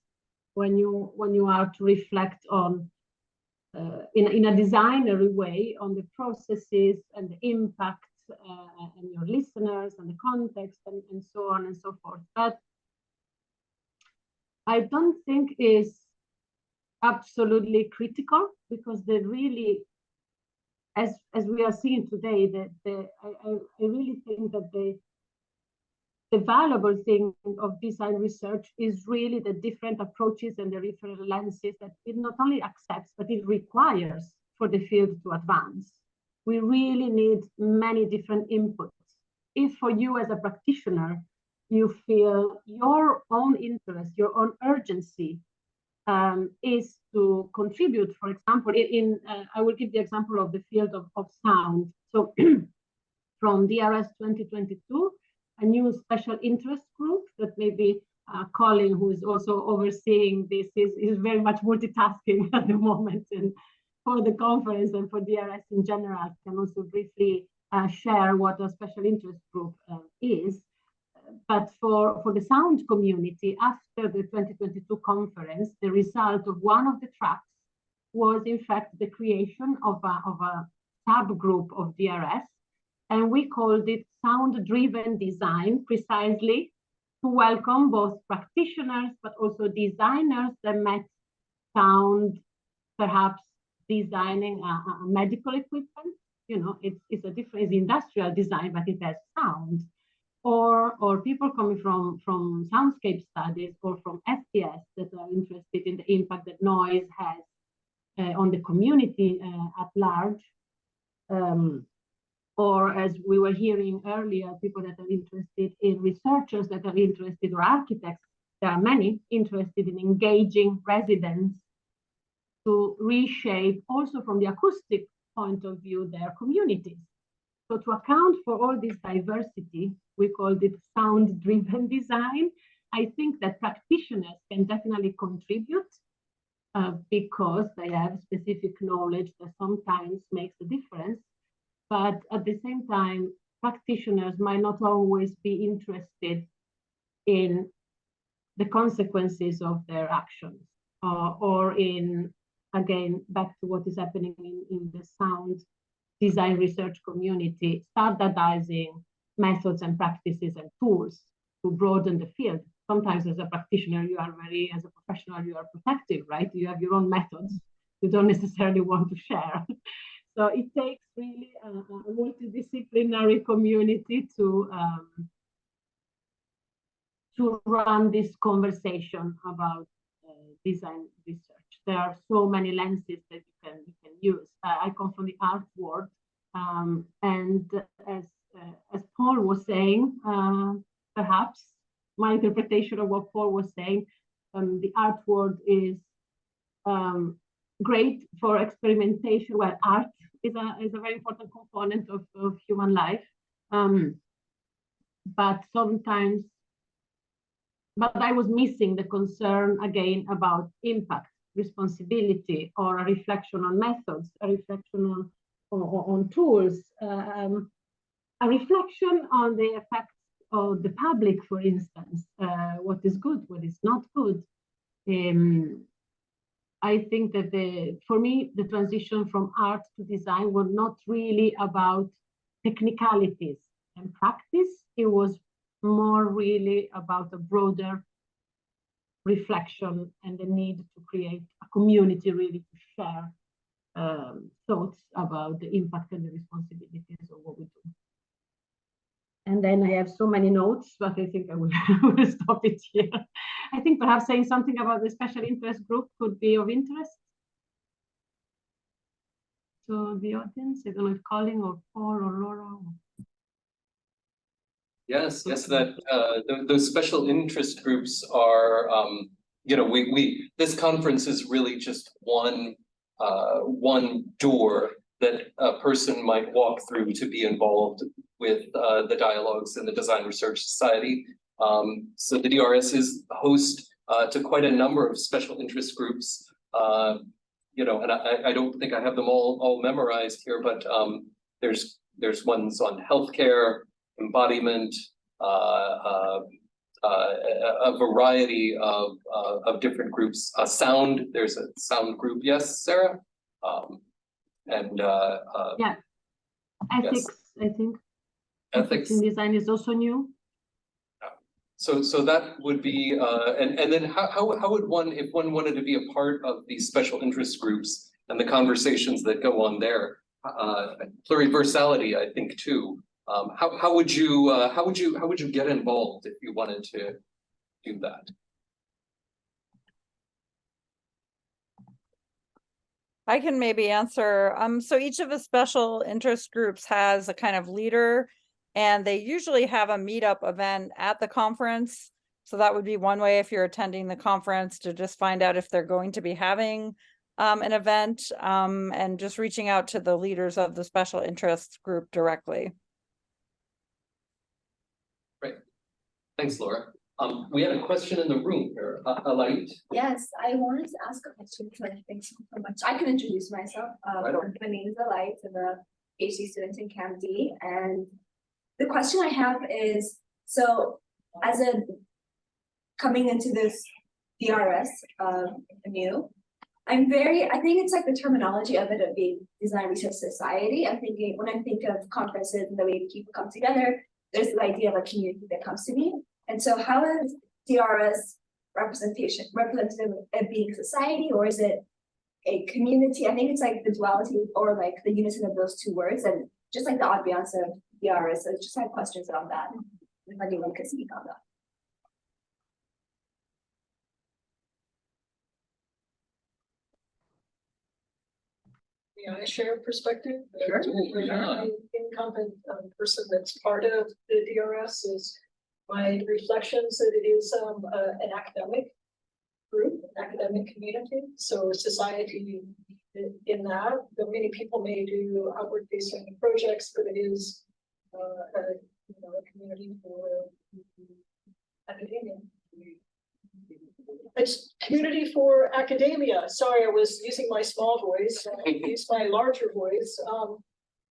when you are to reflect on in a designery way on the processes and the impact and your listeners and the context and so on and so forth. But I don't think is absolutely critical, because they really, as we are seeing today, I really think that the valuable thing of design research is really the different approaches and the different lenses that it not only accepts, but it requires for the field to advance. We really need many different inputs. If for you as a practitioner, you feel your own interest, your own urgency is to contribute, for example, I will give the example of the field of sound. So from DRS 2022, a new special interest group that maybe Colin, who is also overseeing this, is very much multitasking at the moment, and for the conference and for DRS in general, can also briefly share what a special interest group is. But for the sound community, after the 2022 conference, the result of one of the tracks was in fact the creation of a subgroup of DRS, and we called it sound-driven design, precisely to welcome both practitioners but also designers that met sound, perhaps designing a medical equipment. You know, it's a different, it's industrial design, but it has sound. Or people coming from soundscape studies or from STS that are interested in the impact that noise has on the community at large. Or as we were hearing earlier, people that are interested in researchers that are interested, or architects, there are many interested in engaging residents to reshape also from the acoustic point of view their communities. So to account for all this diversity, we called it sound-driven design. I think that practitioners can definitely contribute because they have specific knowledge that sometimes makes a difference. But at the same time, practitioners might not always be interested in the consequences of their actions, or in, again, back to what is happening in the sound design research community, standardizing methods and practices and tools to broaden the field. Sometimes as a practitioner, as a professional, you are protective, right? You have your own methods. You don't necessarily want to share. So it takes really a multidisciplinary community to run this conversation about design research. There are so many lenses that you can use. I come from the art world, and as Paul was saying, perhaps my interpretation of what Paul was saying, the art world is great for experimentation, where art is a very important component of human life. But I was missing the concern again about impact, responsibility, or a reflection on methods, a reflection on tools, a reflection on the effects of the public, for instance, what is good, what is not good. I think that for me, the transition from art to design was not really about technicalities and practice. It was more really about a broader reflection and the need to create a community really to share thoughts about the impact and the responsibilities of what we do. And then I have so many notes, but I think I will stop it here. I think perhaps saying something about the special interest group could be of interest to the audience. I don't know if Colin or Paul or Laura. Yes, that those special interest groups are, this conference is really just one door that a person might walk through to be involved with the dialogues in the Design Research Society. So the DRS is host to quite a number of special interest groups. And I don't think I have them all memorized here, but there's ones on healthcare, embodiment, a variety of different groups. Sound, there's a sound group. Yes, Sara? Yeah, ethics, yes. I think. Ethics in design is also new. So that would be, and then how would one, if one wanted to be a part of these special interest groups and the conversations that go on there, pluriversality, I think too. How would you get involved if you wanted to do that? I can maybe answer. So each of the special interest groups has a kind of leader, and they usually have a meetup event at the conference. So that would be one way if you're attending the conference to just find out if they're going to be having an event, and just reaching out to the leaders of the special interest group directly. Great. Thanks, Laura. We had a question in the room here. Light. Yes, I wanted to ask a question. Thanks so much. I can introduce myself. My name is Light. I'm a PhD student in CAMD, and the question I have is: so, as a coming into this DRS new, I think it's like the terminology of it of being Design Research Society. I'm thinking when I think of conferences and the way people come together, there's the idea of a community that comes to me. And so how is DRS representative of being society, or is it a community? I think it's like the duality or like the unison of those two words, and just like the ambiance of DRS. So I just had questions on that, if anyone could speak on that. Yeah, I share a perspective. Sure. The incumbent person that's part of the DRS is my reflections that it is an academic group, an academic community. So society in that, though many people may do outward facing projects, but it is a community for academia. It's community for academia. Sorry, I was using my small voice. I used my larger voice.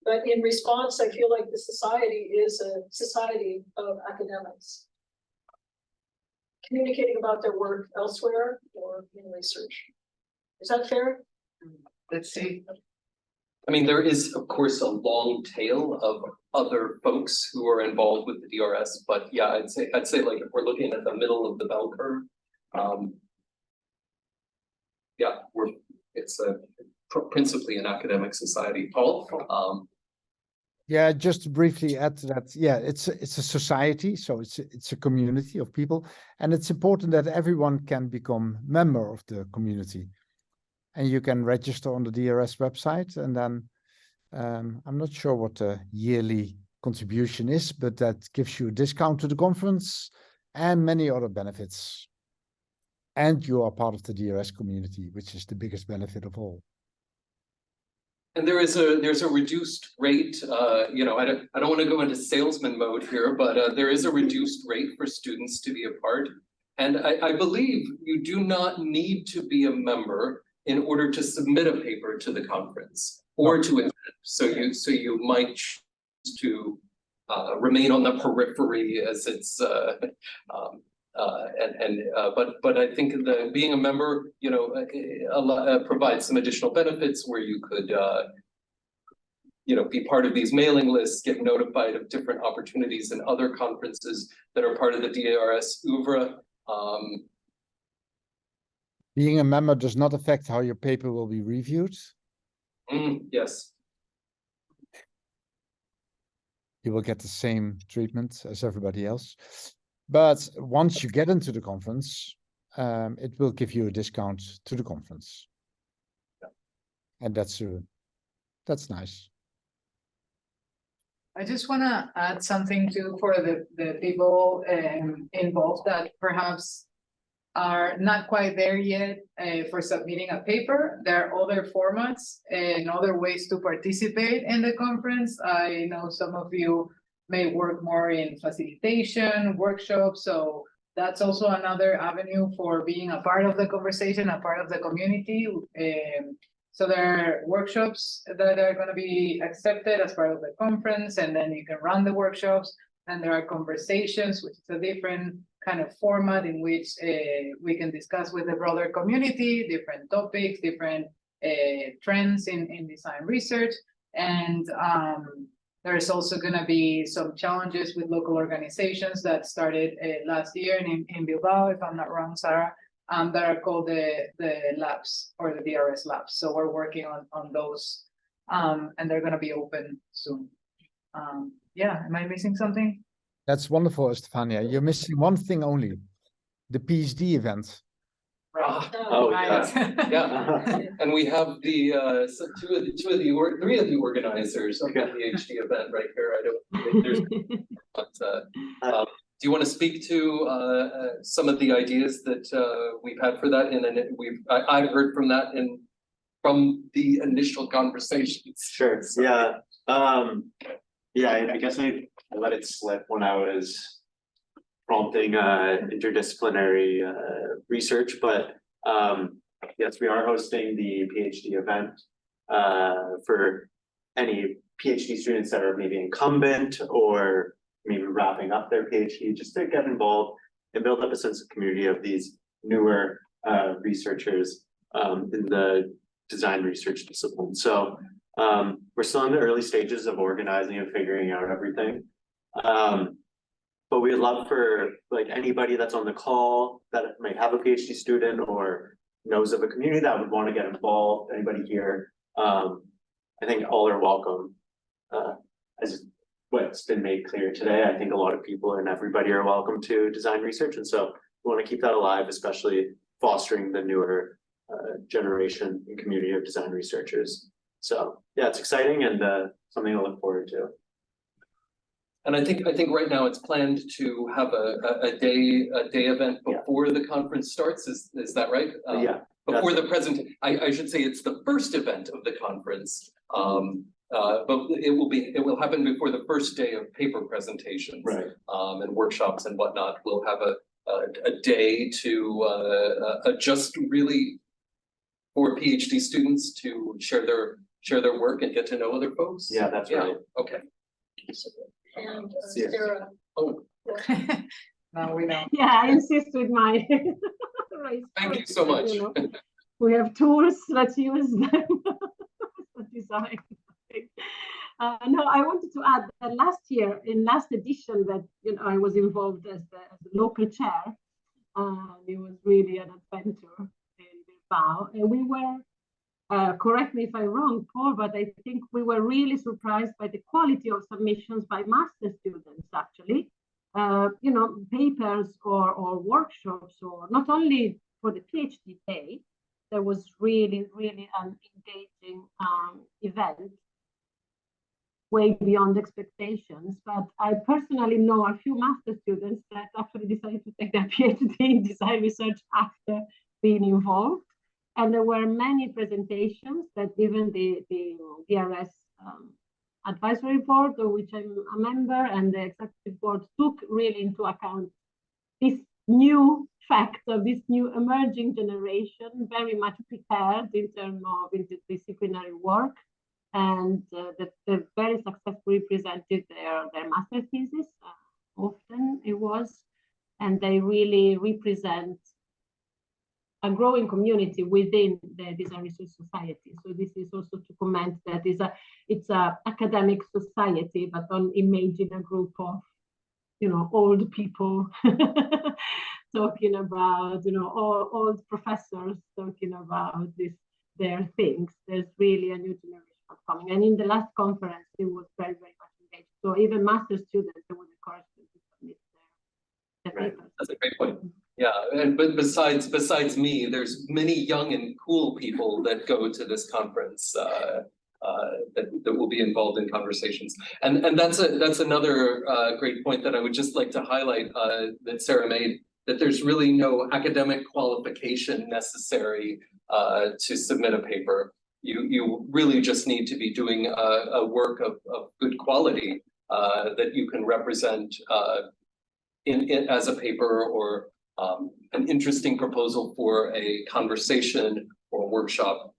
But in response, I feel like the society is a society of academics communicating about their work elsewhere or in research. Is that fair? Let's see. I mean, there is, of course, a long tail of other folks who are involved with the DRS, but yeah, I'd say like if we're looking at the middle of the bell curve, yeah, it's principally an academic society. Paul? Yeah, just to briefly add to that. Yeah, it's a society, so it's a community of people, and it's important that everyone can become member of the community, and you can register on the DRS website, and then I'm not sure what the yearly contribution is, but that gives you a discount to the conference and many other benefits. And you are part of the DRS community, which is the biggest benefit of all. And there's a reduced rate, you know, I don't want to go into salesman mode here, but there is a reduced rate for students to be a part. And I believe you do not need to be a member in order to submit a paper to the conference or to attend. So you might choose to remain on the periphery as it's but I think being a member, you know, provides some additional benefits where you could, you know, be part of these mailing lists, get notified of different opportunities and other conferences that are part of the DRS oeuvre. Being a member does not affect how your paper will be reviewed. Yes. You will get the same treatment as everybody else. But once you get into the conference, it will give you a discount to the conference. Yeah. And that's nice. I just want to add something too for the people involved that perhaps are not quite there yet for submitting a paper. There are other formats and other ways to participate in the conference. I know some of you may work more in facilitation, workshops, so that's also another avenue for being a part of the conversation, a part of the community. So there are workshops that are going to be accepted as part of the conference, and then you can run the workshops. And there are conversations, which is a different kind of format in which we can discuss with the broader community, different topics, different trends in design research. And there's also going to be some challenges with local organizations that started last year in Bilbao, if I'm not wrong, Sara, that are called the labs or the DRS labs. So we're working on those, and they're going to be open soon. Yeah, am I missing something? That's wonderful, Estefania. You're missing one thing only, the PhD event. Right. Right. Yeah. And we have the three of the organizers of the PhD event right here. I don't think there's but do you want to speak to some of the ideas that we've had for that? And then I've heard from that from the initial conversations. Sure. Yeah. Yeah, I guess I let it slip when I was prompting interdisciplinary research, but yes, we are hosting the PhD event for any PhD students that are maybe incumbent or maybe wrapping up their PhD, just to get involved and build up a sense of community of these newer researchers in the design research discipline. So we're still in the early stages of organizing and figuring out everything. But we'd love for like anybody that's on the call that might have a PhD student or knows of a community that would want to get involved, anybody here, I think all are welcome. As what's been made clear today, I think a lot of people and everybody are welcome to design research. And so we want to keep that alive, especially fostering the newer generation and community of design researchers. So yeah, it's exciting and something to look forward to. And I think right now it's planned to have a day event before the conference starts. Is that right? Yeah. Before the I should say it's the first event of the conference. But it will happen before the first day of paper presentations, right? And workshops and whatnot. We'll have a day to just really for PhD students to share their work and get to know other folks. Yeah, that's right. Okay. And Yes. Sara. Oh, Now we know. Yeah, I insist with my thank you so much. You know, we have tools, let's use them for design. No, I wanted to add that last year, in last edition, that I was involved as the local chair. It was really an adventure in Bilbao, and we were correct me if I'm wrong, Paul, but I think we were really surprised by the quality of submissions by master students, actually. You know, papers or workshops, or not only for the PhD day, there was really, really an engaging event, way beyond expectations. But I personally know a few master students that actually decided to take their PhD in design research after being involved. And there were many presentations that even the DRS advisory board, of which I'm a member, and the executive board took really into account this new fact of this new emerging generation, very much prepared in terms of interdisciplinary work, and that they very successfully presented their master's thesis, often it was, and they really represent a growing community within the Design Research Society. So this is also to comment that it's a academic society, but don't imagine a group of, you know, old people talking about, you know, old professors talking about their things. There's really a new generation coming. And in the last conference, it was very, very much engaged. So even master students, they would encourage them to submit their papers. That's a great point. Yeah, but besides me, there's many young and cool people that go to this conference that will be involved in conversations, and that's another great point that I would just like to highlight that Sara made, that there's really no academic qualification necessary to submit a paper. You really just need to be doing a work of good quality that you can represent in as a paper, or an interesting proposal for a conversation or a workshop.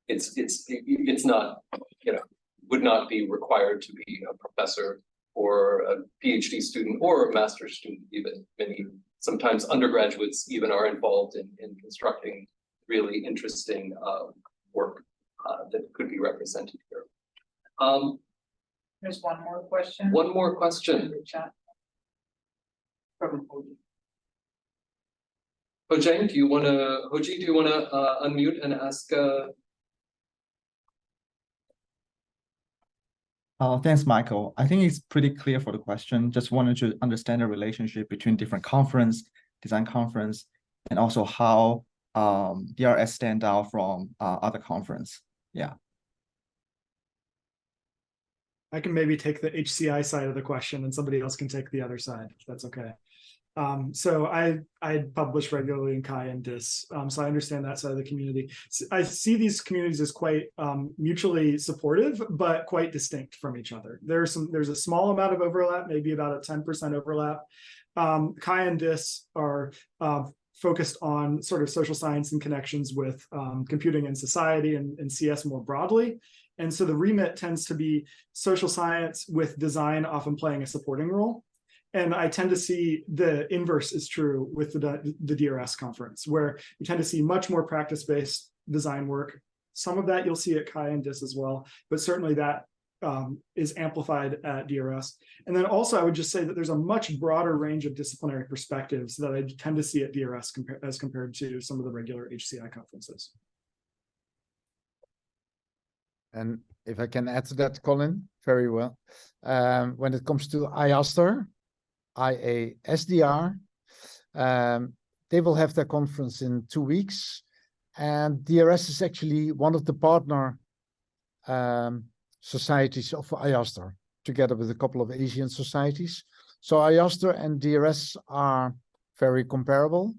It's not, you know, would not be required to be a professor or a PhD student or a master's student. Even sometimes undergraduates even are involved in constructing really interesting work that could be represented here. There's one more question. One more question. In the chat. From Hoji. Hoji, do you want to unmute and ask? Thanks, Michael. I think it's pretty clear for the question. Just wanted to understand the relationship between different conference, design conference, and also how DRS stand out from other conference. Yeah. I can maybe take the HCI side of the question and somebody else can take the other side, if that's okay. So I publish regularly in Chi and DIS, so I understand that side of the community. I see these communities as quite mutually supportive, but quite distinct from each other. There's a small amount of overlap, maybe about a 10% overlap. Chi and DIS are focused on sort of social science and connections with computing and society and CS more broadly. And so the remit tends to be social science with design often playing a supporting role. And I tend to see the inverse is true with the DRS conference, where you tend to see much more practice-based design work. Some of that you'll see at Chi and DIS as well, but certainly that is amplified at DRS. And then also I would just say that there's a much broader range of disciplinary perspectives that I tend to see at DRS as compared to some of the regular HCI conferences. And if I can add to that, Colin, very well. When it comes to IASDR, IASDR, they will have their conference in 2 weeks. And DRS is actually one of the partner societies of IASDR, together with a couple of Asian societies. So IASDR and DRS are very comparable.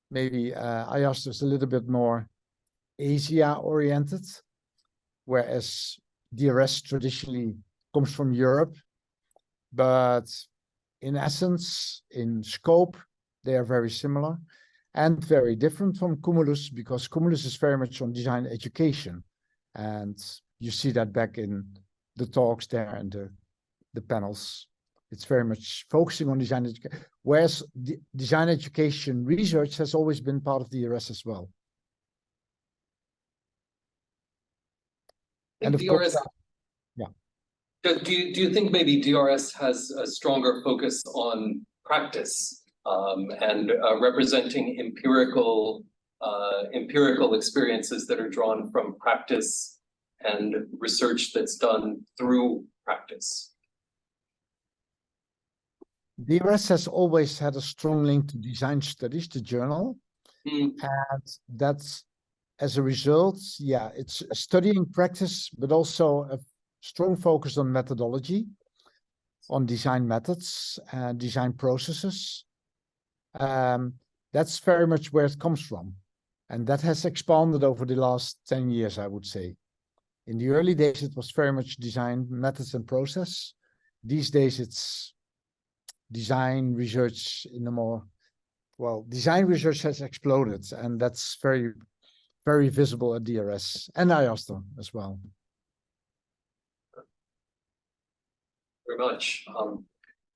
Maybe IASDR is a little bit more Asia-oriented, whereas DRS traditionally comes from Europe. But in essence, in scope, they are very similar and very different from Cumulus, because Cumulus is very much on design education. And you see that back in the talks there and the panels. It's very much focusing on design education, whereas the design education research has always been part of DRS as well. And of DRS, course, yeah. Do you think maybe DRS has a stronger focus on practice and representing empirical empirical experiences that are drawn from practice and research that's done through practice. DRS has always had a strong link to design studies, the journal. And that's, as a result, yeah, it's studying practice, but also a strong focus on methodology, on design methods and design processes. That's very much where it comes from. And that has expanded over the last 10 years, I would say. In the early days, it was very much design methods and process. These days, it's design research in a more, well, design research has exploded, and that's very, very visible at DRS and IOSTA as well. Very much.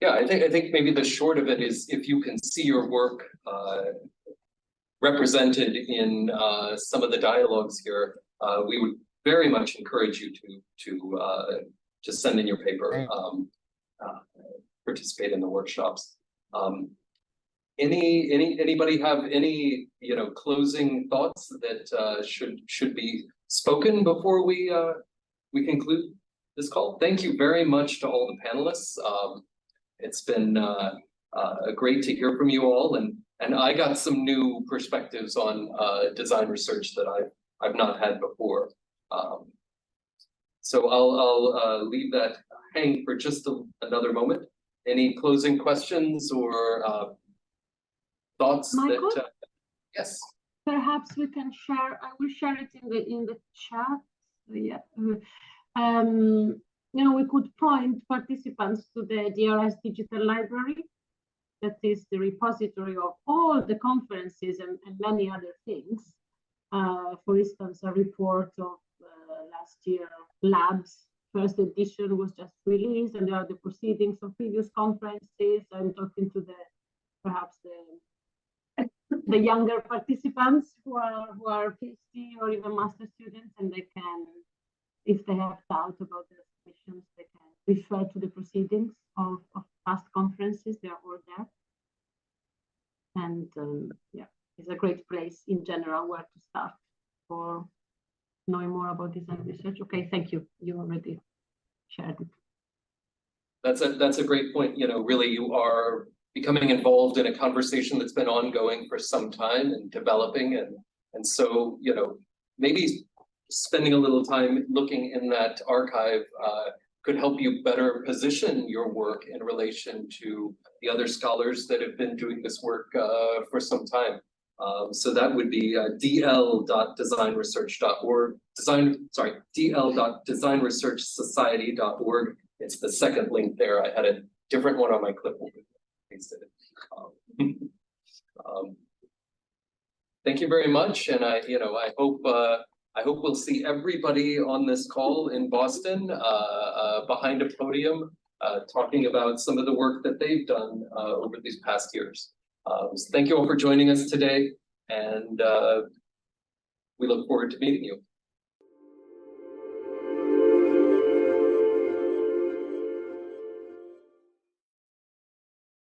Yeah, I think maybe the short of it is, if you can see your work represented in some of the dialogues here, we would very much encourage you to send in your paper, participate in the workshops. Anybody have any closing thoughts that should be spoken before we conclude this call? Thank you very much to all the panelists. It's been great to hear from you all, and I got some new perspectives on design research that I've not had before. So I'll leave that hang for just another moment. Any closing questions or thoughts? Michael? That yes. Perhaps we can share. I will share it in the chat. Yeah. We could point participants to the DRS Digital Library. That is the repository of all the conferences and many other things. For instance, a report of last year labs. First edition was just released, and there are the proceedings of previous conferences. I'm talking to perhaps the younger participants who are PhD or even master students, and they can, if they have doubt about their submissions, they can refer to the proceedings of past conferences. They are all there. And yeah, it's a great place in general where to start for knowing more about design research. Okay, thank you. You already shared it. That's a great point. Really, you are becoming involved in a conversation that's been ongoing for some time and developing, and so maybe spending a little time looking in that archive could help you better position your work in relation to the other scholars that have been doing this work for some time. So that would be dl.designresearch.org, dl.designresearchsociety.org. It's the second link there. I had a different one on my clipboard. Thank you very much, and I hope we'll see everybody on this call in Boston behind a podium talking about some of the work that they've done over these past years. So thank you all for joining us today, and we look forward to meeting you.